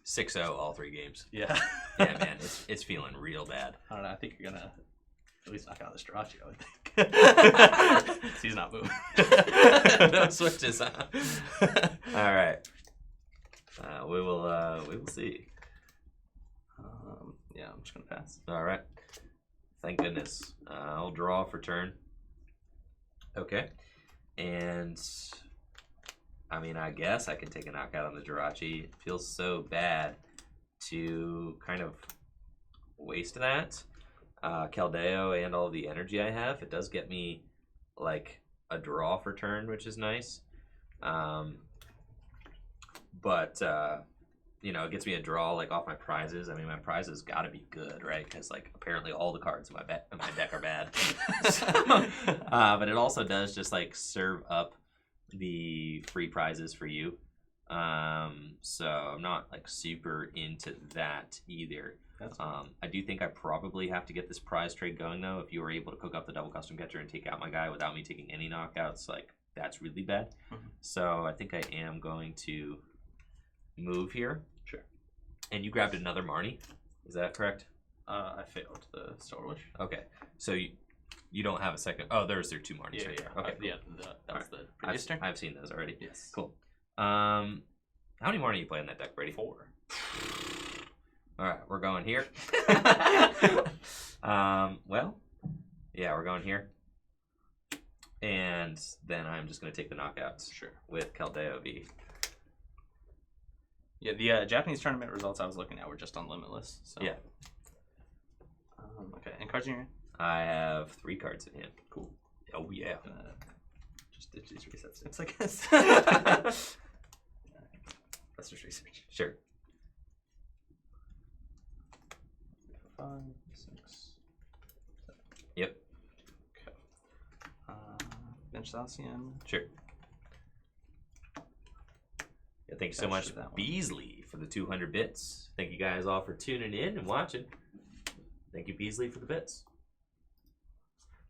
6-0 all 3 games. Yeah. Yeah, man, it's feeling real bad. I don't know. I think you're gonna at least knock out this Jirachi, I would think. He's not moving. No switches, huh? All right. We will see. Yeah, I'm just gonna pass. All right. Thank goodness. I'll draw for turn. Okay. And I mean, I guess I can take a knockout on the Jirachi. It feels so bad to kind of waste that. Keldeo and all the energy I have. It does get me like a draw for turn, which is nice. But it gets me a draw like off my prizes. I mean, my prizes got to be good, right? Because like apparently all the cards in my deck are bad. So, but it also does just like serve up the free prizes for you. So I'm not like super into that either. I do think I probably have to get this prize trade going though. If you were able to cook up the double custom catcher and take out my guy without me taking any knockouts, like that's really bad. Mm-hmm. So I think I am going to move here. Sure. And you grabbed another Marnie, is that correct? I failed the Solar Wish. Okay, so you don't have a second. Oh, there's their 2 Marnies right there. Okay, cool. Yeah, that was the previous turn. I've seen those already. Yes. Cool. How many Marnie you play in that deck, Brady? 4. All right, we're going here. Well, yeah, we're going here. And then I'm just going to take the knockouts. Sure. With Keldeo V. Yeah, the Japanese tournament results I was looking at were just on Limitless. So. Yeah. Okay, and cards in your hand? I have 3 cards in hand. Cool. Oh, yeah. Just ditch these reset sticks, I guess. Let's just research. Sure. 5, 6, 7. Yep. Okay. Bench Zacian. Sure. Yeah, thank you so much, Beasley, for the 200 bits. Thank you guys all for tuning in and watching. Thank you, Beasley, for the bits.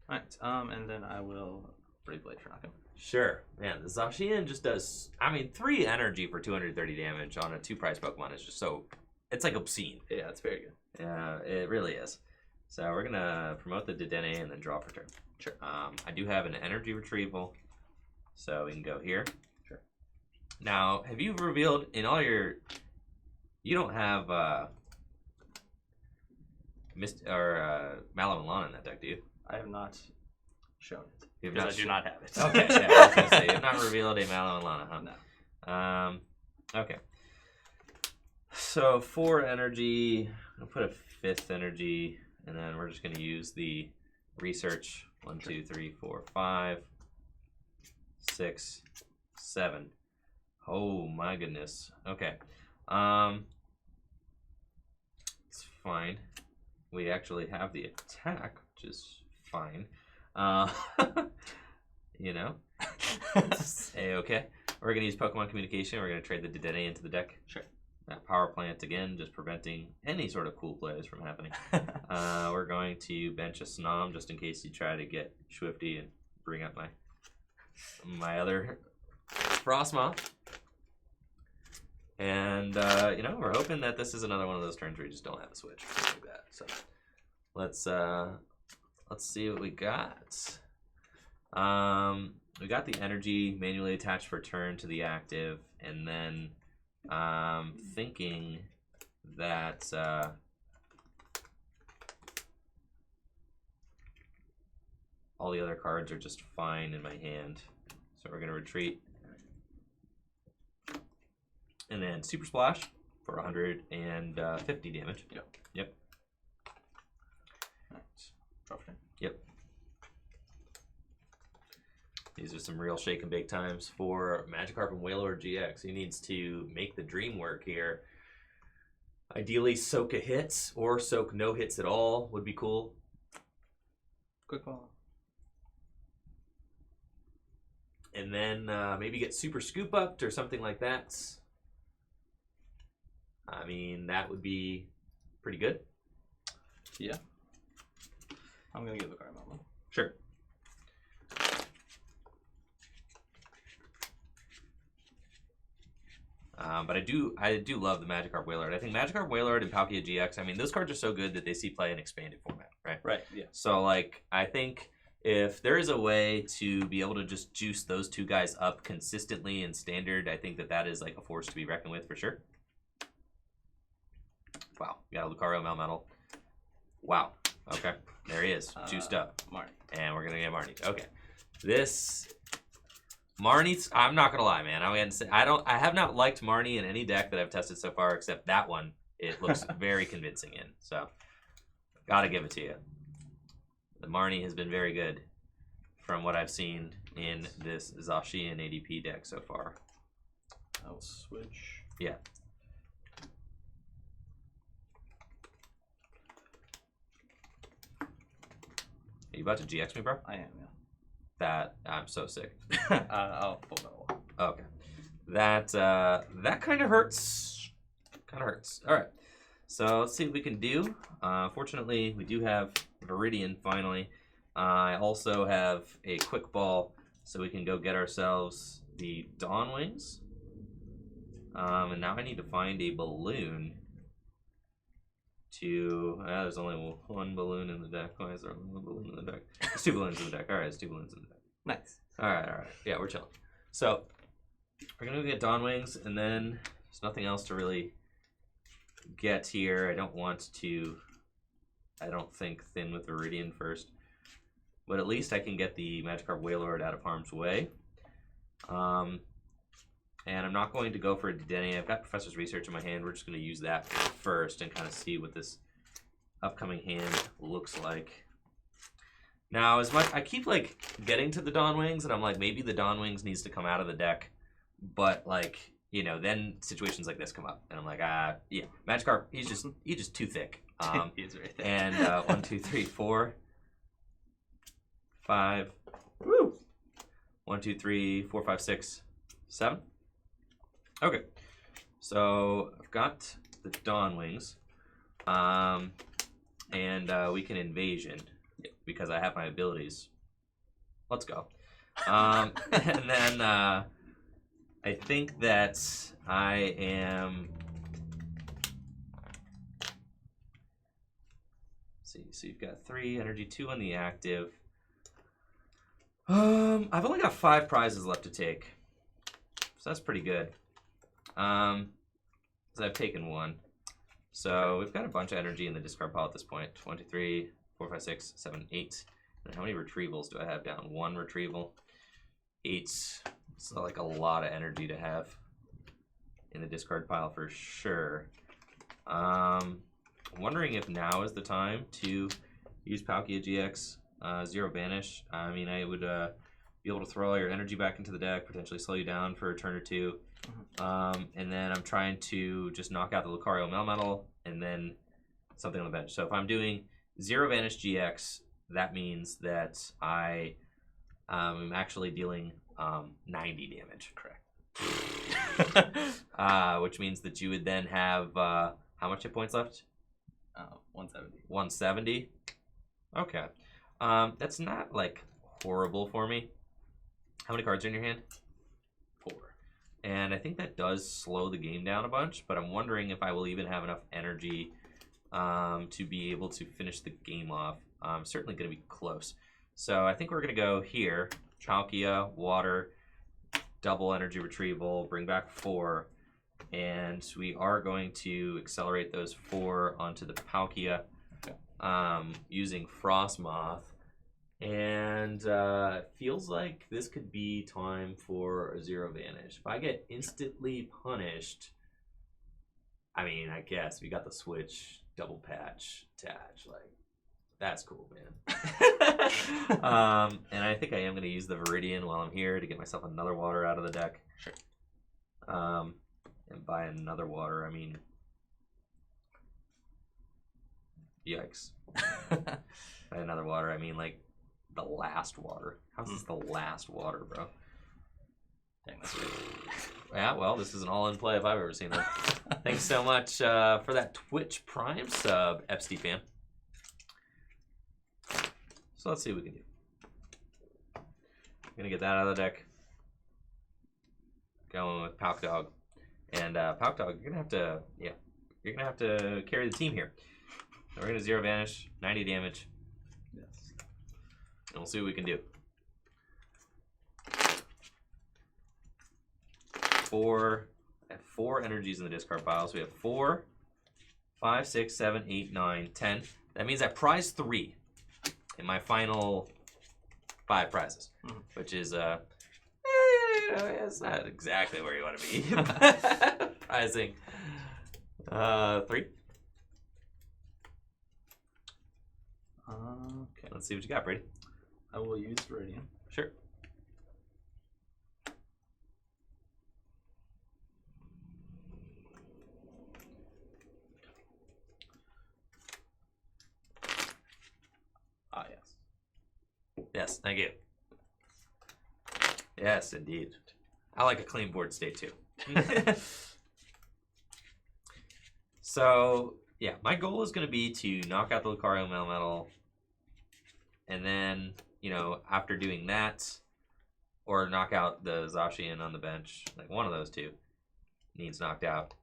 All right, and then I will Brave Blade for knockout. Sure. Man, the Zacian just does, 3 energy for 230 damage on a 2-price Pokemon is just so, it's like obscene. Yeah, it's very good. Yeah, it really is. So we're going to promote the Dedenne and then draw for turn. Sure. I do have an Energy Retrieval, so we can go here. Sure. Now, have you revealed in all your, you don't have Mallow and Lana in that deck, do you? I have not shown it. Because I do not have it. Okay, yeah, I was going to say, you have not revealed a Mallow and Lana, huh? No. Okay. So 4 energy, I'll put a 5th energy, and then we're just going to use the research. 1, 2, 3, 4, 5, 6, 7. Oh my goodness. Okay. fine. We actually have the attack, which is fine. You know? A-okay. We're going to use Pokemon Communication. We're going to trade the Dedenne into the deck. Sure. That Power Plant again, just preventing any sort of cool plays from happening. We're going to bench a Snom just in case you try to get Swifty and bring up my other Frosmoth. And, you know, we're hoping that this is another one of those turns where you just don't have a switch or something like that. So let's see what we got. We got the energy manually attached for turn to the active, and then thinking that all the other cards are just fine in my hand. So we're going to retreat. And then Super Splash for 150 damage. Yep. Nice. Drop it in. Yep. These are some real shake and bake times for Magikarp and Wailord GX. He needs to make the dream work here. Ideally, soak a hit or soak no hits at all would be cool. Quick ball. And then maybe get Super Scoop Upped or something like that. I mean, that would be pretty good. Yeah. I'm going to give the card moment. Sure. But I do love the Magikarp Wailord. I think Magikarp Wailord and Palkia GX, I mean, those cards are so good that they see play in expanded format, right? Right, yeah. So, like, I think if there is a way to be able to just juice those two guys up consistently in standard, I think that is, like, a force to be reckoned with for sure. Wow, we got a Lucario Melmetal. Wow, okay, there he is, juiced up. Marnie. And we're going to get Marnie. Okay, this... Marnie's, I'm not gonna lie, man. I have not liked Marnie in any deck that I've tested so far, except that one. It looks very convincing in, so gotta give it to you. The Marnie has been very good from what I've seen in this Zacian ADP deck so far. I'll switch. Yeah. Are you about to GX me, bro? I am, yeah. That I'm so sick. I'll pull that one. Okay, that kind of hurts. All right, so let's see what we can do. Fortunately, we do have Viridian finally. I also have a quick ball, so we can go get ourselves the Dawn Wings. And now I need to find a balloon. There's only one balloon in the deck. Why is there only one balloon in the deck? There's two balloons in the deck. All right, there's two balloons in the deck. Nice. All right. Yeah, we're chilling. So we're gonna get Dawn Wings, and then there's nothing else to really get here. I don't think thin with Viridian first, but at least I can get the Magikarp Wailord out of harm's way. And I'm not going to go for a Dedenne. I've got Professor's Research in my hand. We're just going to use that first and kind of see what this upcoming hand looks like. Now, I keep like getting to the Dawn Wings, and I'm like, maybe the Dawn Wings needs to come out of the deck, but like, you know, then situations like this come up, and I'm like, yeah, Magikarp, he's just too thick. He's very thick. And 1, 2, 3, 4, 5. Woo! 1, 2, 3, 4, 5, 6, 7. Okay, so I've got the Dawn Wings, and we can Invasion because I have my abilities. Let's go. And then I think that I am. Let's see, so you've got 3 energy, 2 on the active. I've only got 5 prizes left to take, so that's pretty good. So I've taken 1. So we've got a bunch of energy in the discard pile at this point. 1, 2, 3, 4, 5, 6, 7, 8. And how many retrievals do I have down? 1 retrieval. 8. So like a lot of energy to have in the discard pile for sure. I'm wondering if now is the time to use Palkia GX 0 Banish. I mean, I would be able to throw all your energy back into the deck, potentially slow you down for a turn or 2. And then I'm trying to just knock out the Lucario Melmetal, and then something on the bench. So if I'm doing Zero Vanish GX, that means that I am actually dealing 90 damage. Correct. Which means that you would then have how much hit points left? 170. 170. Okay. That's not like horrible for me. How many cards are in your hand? 4. And I think that does slow the game down a bunch, but I'm wondering if I will even have enough energy to be able to finish the game off. I'm certainly going to be close. So I think we're going to go here. Palkia, water, double energy retrieval, bring back 4. And we are going to accelerate those 4 onto the Palkia using Frosmoth. And it feels like this could be time for a Zero Vanish. If I get instantly punished, I mean, I guess we got the switch, double patch, attach. Like, that's cool, man. And I think I am going to use the Viridian while I'm here to get myself another water out of the deck. Sure. And by another water, I mean, yikes. By another water, I mean, like, the last water. How's this the last water, bro? Dang, that's good. Yeah, well, this is an all-in play if I've ever seen it. Thanks so much for that Twitch Prime sub, FST fam. So let's see what we can do. I'm gonna get that out of the deck. Going with Palk Dog. And Palk Dog, you're gonna have to carry the team here. So we're gonna Zero Vanish, 90 damage. Yes. And we'll see what we can do. 4. I have 4 energies in the discard pile. So we have 4, 5, 6, 7, 8, 9, 10. That means I prize 3 in my final 5 prizes, which is it's not exactly where you want to be. Prizing 3. Okay. Let's see what you got, Brady. I will use Viridian. Sure. Ah, yes. Yes, thank you. Yes, indeed. I like a clean board state too. So, yeah, my goal is going to be to knock out the Lucario Melmetal, and then, you know, after doing that, or knock out the Zacian on the bench, like one of those two needs knocked out.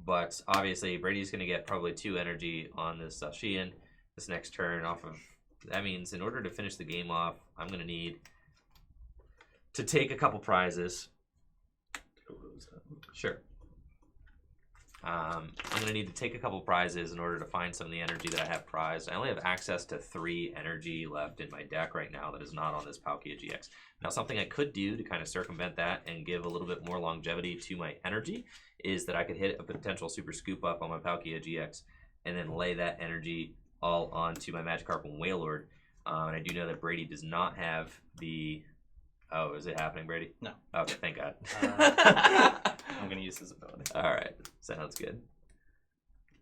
But obviously, Brady's going to get probably 2 energy on this Zacian this next turn off of. That means in order to finish the game off, I'm going to need to take a couple prizes. Sure. I'm going to need to take a couple prizes in order to find some of the energy that I have prized. I only have access to 3 energy left in my deck right now that is not on this Palkia GX. Now, something I could do to kind of circumvent that and give a little bit more longevity to my energy is that I could hit a potential Super Scoop Up on my Palkia GX and then lay that energy all onto my Magikarp Wailord. And I do know that Brady does not have the... Oh, is it happening, Brady? No. Okay, thank God. I'm going to use his ability. All right, sounds good.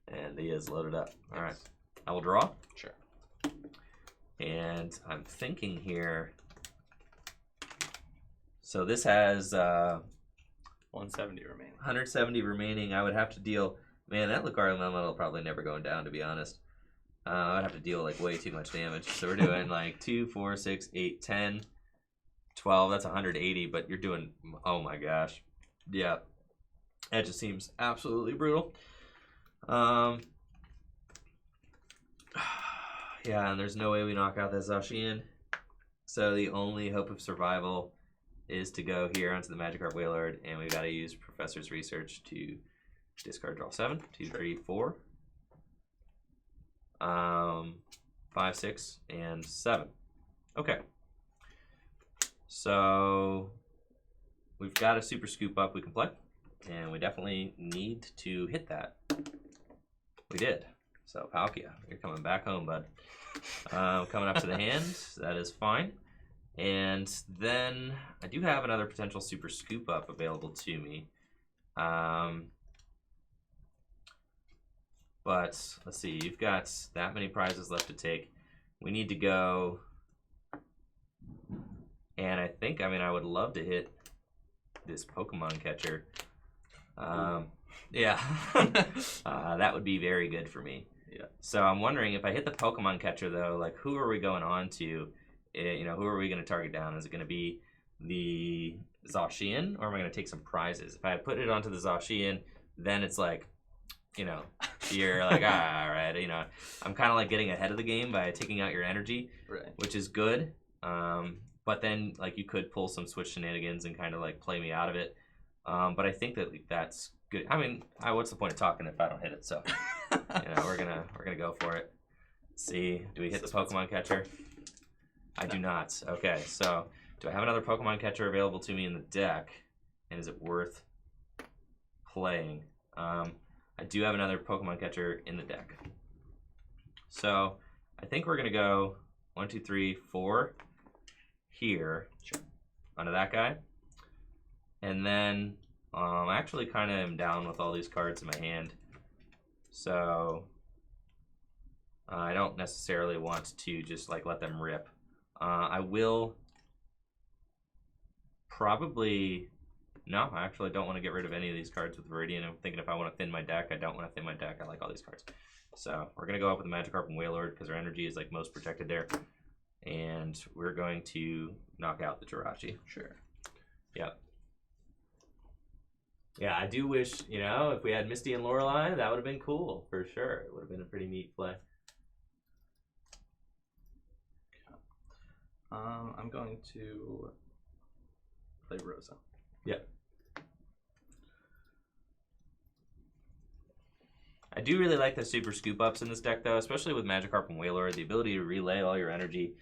And he is loaded up. All right, I will draw. Sure. And I'm thinking here. So this has 170 remaining. 170 remaining. I would have to deal. Man, that Lucario Melmetal probably never going down, to be honest. I would have to deal like way too much damage. So we're doing like 2, 4, 6, 8, 10, 12. That's 180. But you're doing. Oh my gosh. Yeah. That just seems absolutely brutal. Yeah, and there's no way we knock out that Zacian. So the only hope of survival is to go here onto the Magikarp Wailord, and we've got to use Professor's Research to discard draw 7, 2, 3, 4, 5, 6, and 7. Okay. So we've got a Super Scoop Up we can play. And we definitely need to hit that. We did. So, Palkia, you're coming back home, bud. Coming up to the hand. That is fine. And then I do have another potential Super Scoop Up available to me. But But let's see, you've got that many prizes left to take. We need to go. And I think, I mean, I would love to hit this Pokemon catcher. Yeah, that would be very good for me. Yeah. So I'm wondering if I hit the Pokemon catcher though, like who are we going on to? You know, who are we going to target down? Is it going to be the Zacian, or am I going to take some prizes? If I put it onto the Zacian, then it's like, you know, you're like, all right, you know, I'm kind of like getting ahead of the game by taking out your energy, Right. which is good. But then like you could pull some switch shenanigans and kind of like play me out of it. But I think that that's good. I mean, what's the point of talking if I don't hit it? So, you know, we're gonna go for it. Let's see, do we hit the Pokemon catcher? I do not. Okay, so do I have another Pokemon catcher available to me in the deck, and is it worth playing? I do have another Pokemon catcher in the deck. So I think we're gonna go 1, 2, 3, 4 here. Sure. Onto that guy. And then I actually kind of am down with all these cards in my hand. So I don't necessarily want to just like let them rip. I will probably... No, I actually don't want to get rid of any of these cards with Viridian. I'm thinking if I want to thin my deck, I don't want to thin my deck. I like all these cards. So we're going to go up with the Magikarp and Wailord because our energy is like most protected there. And we're going to knock out the Jirachi. Sure. Yep. Yeah, I do wish, you know, if we had Misty and Lorelei, that would have been cool for sure. It would have been a pretty neat play. I'm going to play Rosa. Yep. I do really like the super scoop ups in this deck though, especially with Magikarp and Wailord. The ability to relay all your energy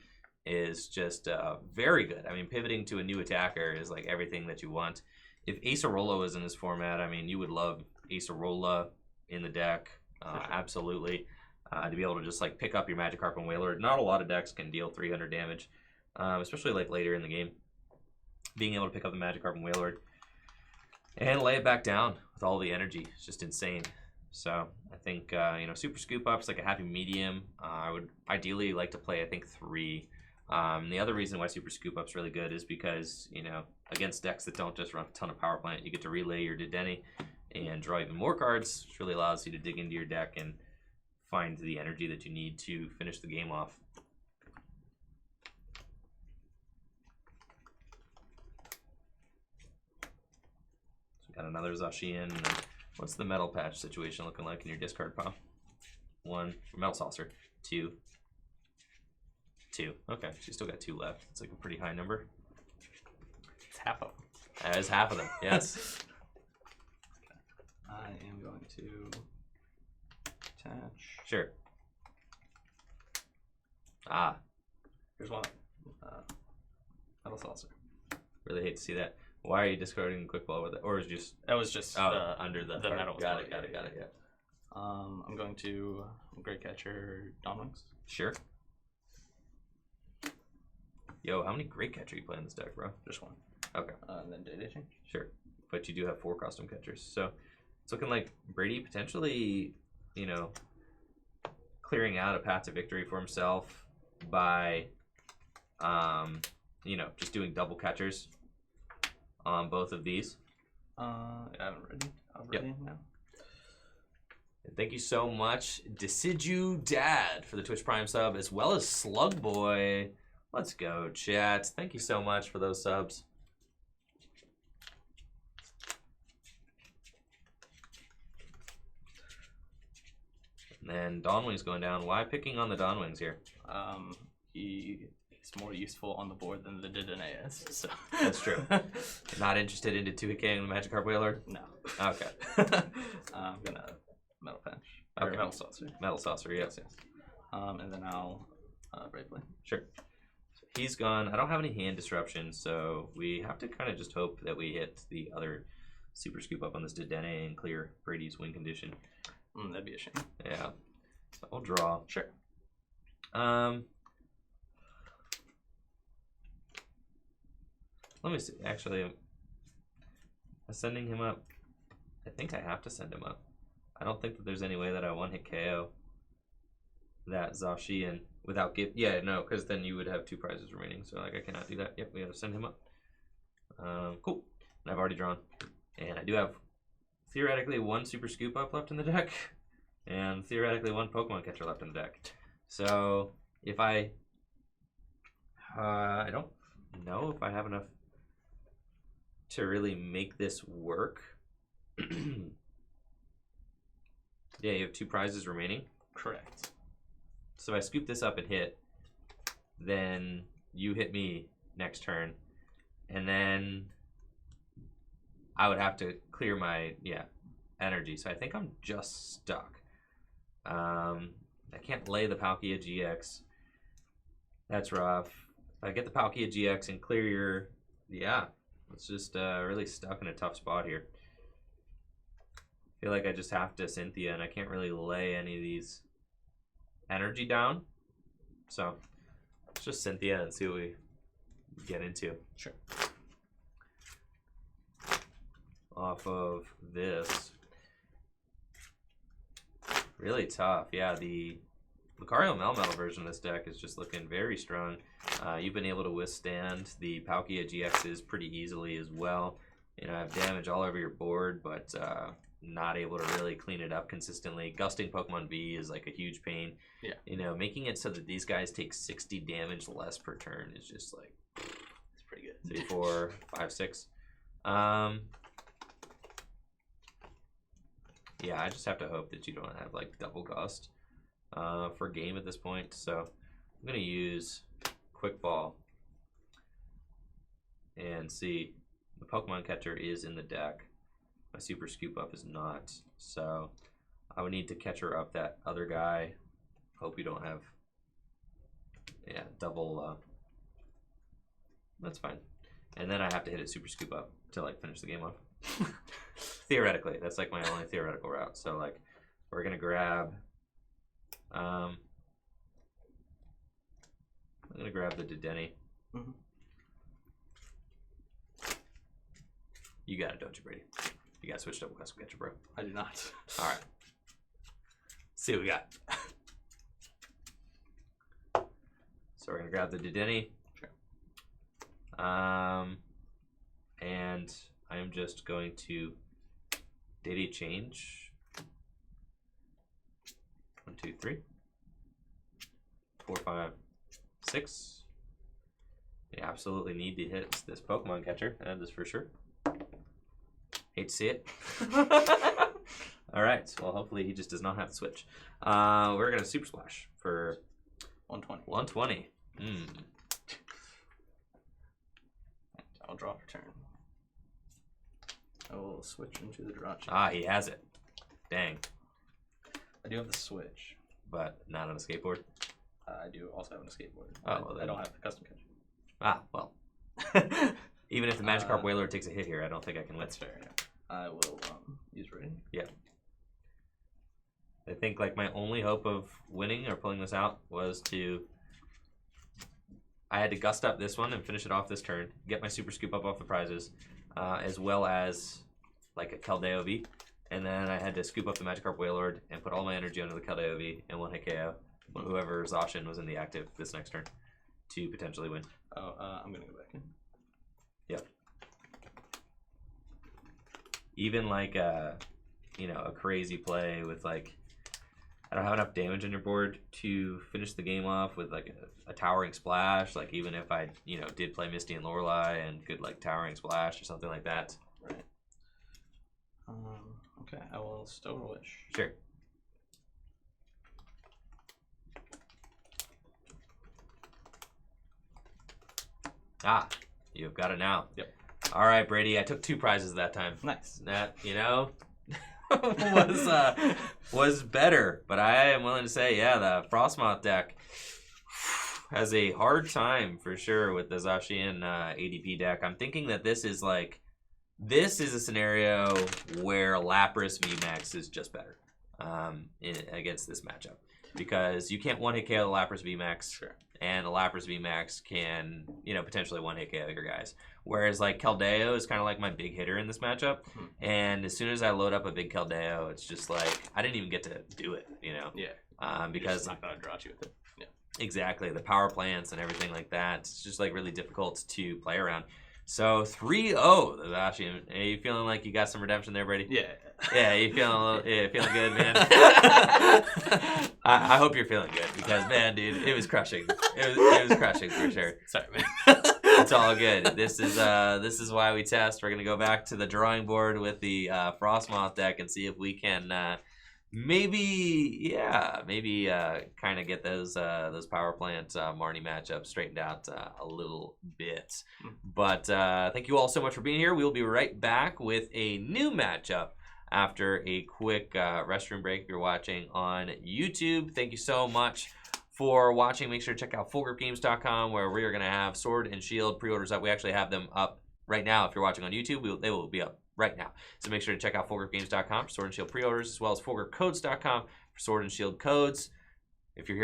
is just very good. I mean, pivoting to a new attacker is like everything that you want. If Acerola was in this format, I mean, you would love Acerola in the deck, absolutely. To be able to just like pick up your Magikarp and Wailord. Not a lot of decks can deal 300 damage, especially like later in the game. Being able to pick up the Magikarp and Wailord and lay it back down with all the energy is just insane. So I think, you know, super scoop ups, like a happy medium. I would ideally like to play, I think, 3. The other reason why super scoop up's really good is because, you know, against decks that don't just run a ton of power plant, you get to relay your Dedenne and draw even more cards, which really allows you to dig into your deck and find the energy that you need to finish the game off. So we got another Zacian. And then what's the metal patch situation looking like in your discard pile? 1 metal saucer, 2. 2. Okay, she still got 2 left. It's like a pretty high number. It's half of them. That is half of them, yes. I am going to attach. Sure. Ah, Here's one. Metal saucer. really hate to see that. Why are you discarding quick ball with it? Or is it just That was just under the card. metal. Got it, yeah. I'm going to Great Catcher Donwings. Sure. Yo, how many Great Catcher you play in this deck, bro? Just one. Okay. And then Dedenne. Sure. But you do have 4 custom catchers. So it's looking like Brady potentially, you know, clearing out a path to victory for himself by, you know, just doing double catchers on both of these. I'm ready now. And thank you so much, Decidu Dad, for the Twitch Prime sub, as well as Slug Boy. Let's go, chat. Thank you so much for those subs. And then Dawnwing's going down. Why picking on the Dawnwings here? He is more useful on the board than the Dedenne is. So. That's true. Not interested into 2King the Magikarp Wailord? No. Okay. I'm gonna Metal Patch. Okay. Or Metal Saucer. Metal Saucer, yes. And then I'll Bravely. Sure. So he's gone. I don't have any hand disruption, so we have to kind of just hope that we hit the other super scoop up on this Dedenne and clear Brady's win condition. That'd be a shame. Yeah. So we'll draw. Sure. Let me see. Actually, sending him up. I think I have to send him up. I don't think that there's any way that I one-hit KO that Zacian without give. Yeah, no, because then you would have 2 prizes remaining. So like I cannot do that. Yep, we gotta send him up. Cool. And I've already drawn, and I do have theoretically 1 Super Scoop Up left in the deck, and theoretically 1 Pokemon Catcher left in the deck. So if I don't know if I have enough to really make this work. Yeah, you have 2 prizes remaining. Correct. So if I scoop this up and hit, then you hit me next turn, and then I would have to clear my energy. So I think I'm just stuck. I can't lay the Palkia GX. That's rough. If I get the Palkia GX and clear your, it's just really stuck in a tough spot here. I feel like I just have to Cynthia, and I can't really lay any of these energy down. So let's just Cynthia and see what we get into. Sure. Off of this. Really tough. Yeah, the Lucario Melmetal version of this deck is just looking very strong. You've been able to withstand the Palkia GXs pretty easily as well. You know, have damage all over your board, but not able to really clean it up consistently. Gusting Pokemon V is like a huge pain. Yeah. You know, making it so that these guys take 60 damage less per turn is just like, it's pretty good. 3, 4, 5, 6. Yeah, I just have to hope that you don't have like double gust for game at this point. So I'm gonna use Quick Ball and see. The Pokemon Catcher is in the deck. My Super Scoop Up is not. So I would need to catcher up that other guy. Hope you don't have double. That's fine. And then I have to hit a Super Scoop Up to like finish the game off. Theoretically, that's like my only theoretical route. So like we're gonna grab I'm gonna grab the Dedenne. Mm-hmm. You got it, don't you, Brady? You got switched up Custom Catcher, bro. I do not. All right. See what we got. So we're gonna grab the Dedenne. Sure. And I'm just going to data change. 1, 2, 3, 4, 5, 6. You absolutely need to hit this Pokemon Catcher. That is for sure. Hate to see it. All right. Well, hopefully he just does not have to switch. We're gonna Super Splash for 120. 120. I'll draw for turn. I will switch into the Jirachi. Ah, he has it. Dang. I do have the switch. But not on a skateboard. I do also have a skateboard. Oh, well, I don't have the custom catcher. Ah, well. Even if the Magikarp Wailord takes a hit here, I don't think I can win. That's fair. Yeah. I will use Raiden. Yeah. I think like my only hope of winning or pulling this out was I had to gust up this one and finish it off this turn, get my Super Scoop Up off the prizes, as well as like a Keldeo V, and then I had to scoop up the Magikarp Wailord and put all my energy onto the Keldeo V and one hit KO whoever Zacian was in the active this next turn to potentially win. Oh, I'm gonna go back in. Yep. Even like a crazy play with like I don't have enough damage on your board to finish the game off with like a towering splash. Like even if I did play Misty and Lorelei and could like towering splash or something like that. Right. Okay, I will Stone Wish. Sure. Ah, you've got it now. Yep. All right, Brady. I took 2 prizes that time. Nice. That was better, but I am willing to say, yeah, the Frosmoth deck has a hard time for sure with the Zacian ADP deck. I'm thinking that this is a scenario where Lapras VMAX is just better against this matchup. because you can't one-hit KO the Lapras VMAX. Sure. And the Lapras VMAX can, potentially one-hit KO your guys. Whereas, like, Keldeo is kind of like my big hitter in this matchup. And as soon as I load up a big Keldeo, it's just like, I didn't even get to do it, Yeah. Because... not going to Jirachi with it. Yeah. Exactly. The power plants and everything like that. It's just, like, really difficult to play around. So, 3-0, the Zacian. Are you feeling like you got some redemption there, Brady? Yeah. Yeah, you feeling good, man? I hope you're feeling good because, man, dude, it was crushing. It was crushing for sure. Sorry, man. It's all good. This is why we test. We're gonna go back to the drawing board with the Frosmoth deck and see if we can maybe kind of get those power plant Marnie matchups straightened out a little bit. But thank you all so much for being here. We'll be right back with a new matchup after a quick restroom break. If you're watching on YouTube, thank you so much for watching. Make sure to check out fullgripgames.com where we are going to have Sword and Shield pre-orders up. We actually have them up right now. If you're watching on YouTube, they will be up right now. So make sure to check out fullgripgames.com for Sword and Shield pre-orders, as well as fullgripcodes.com for Sword and Shield codes. If you're here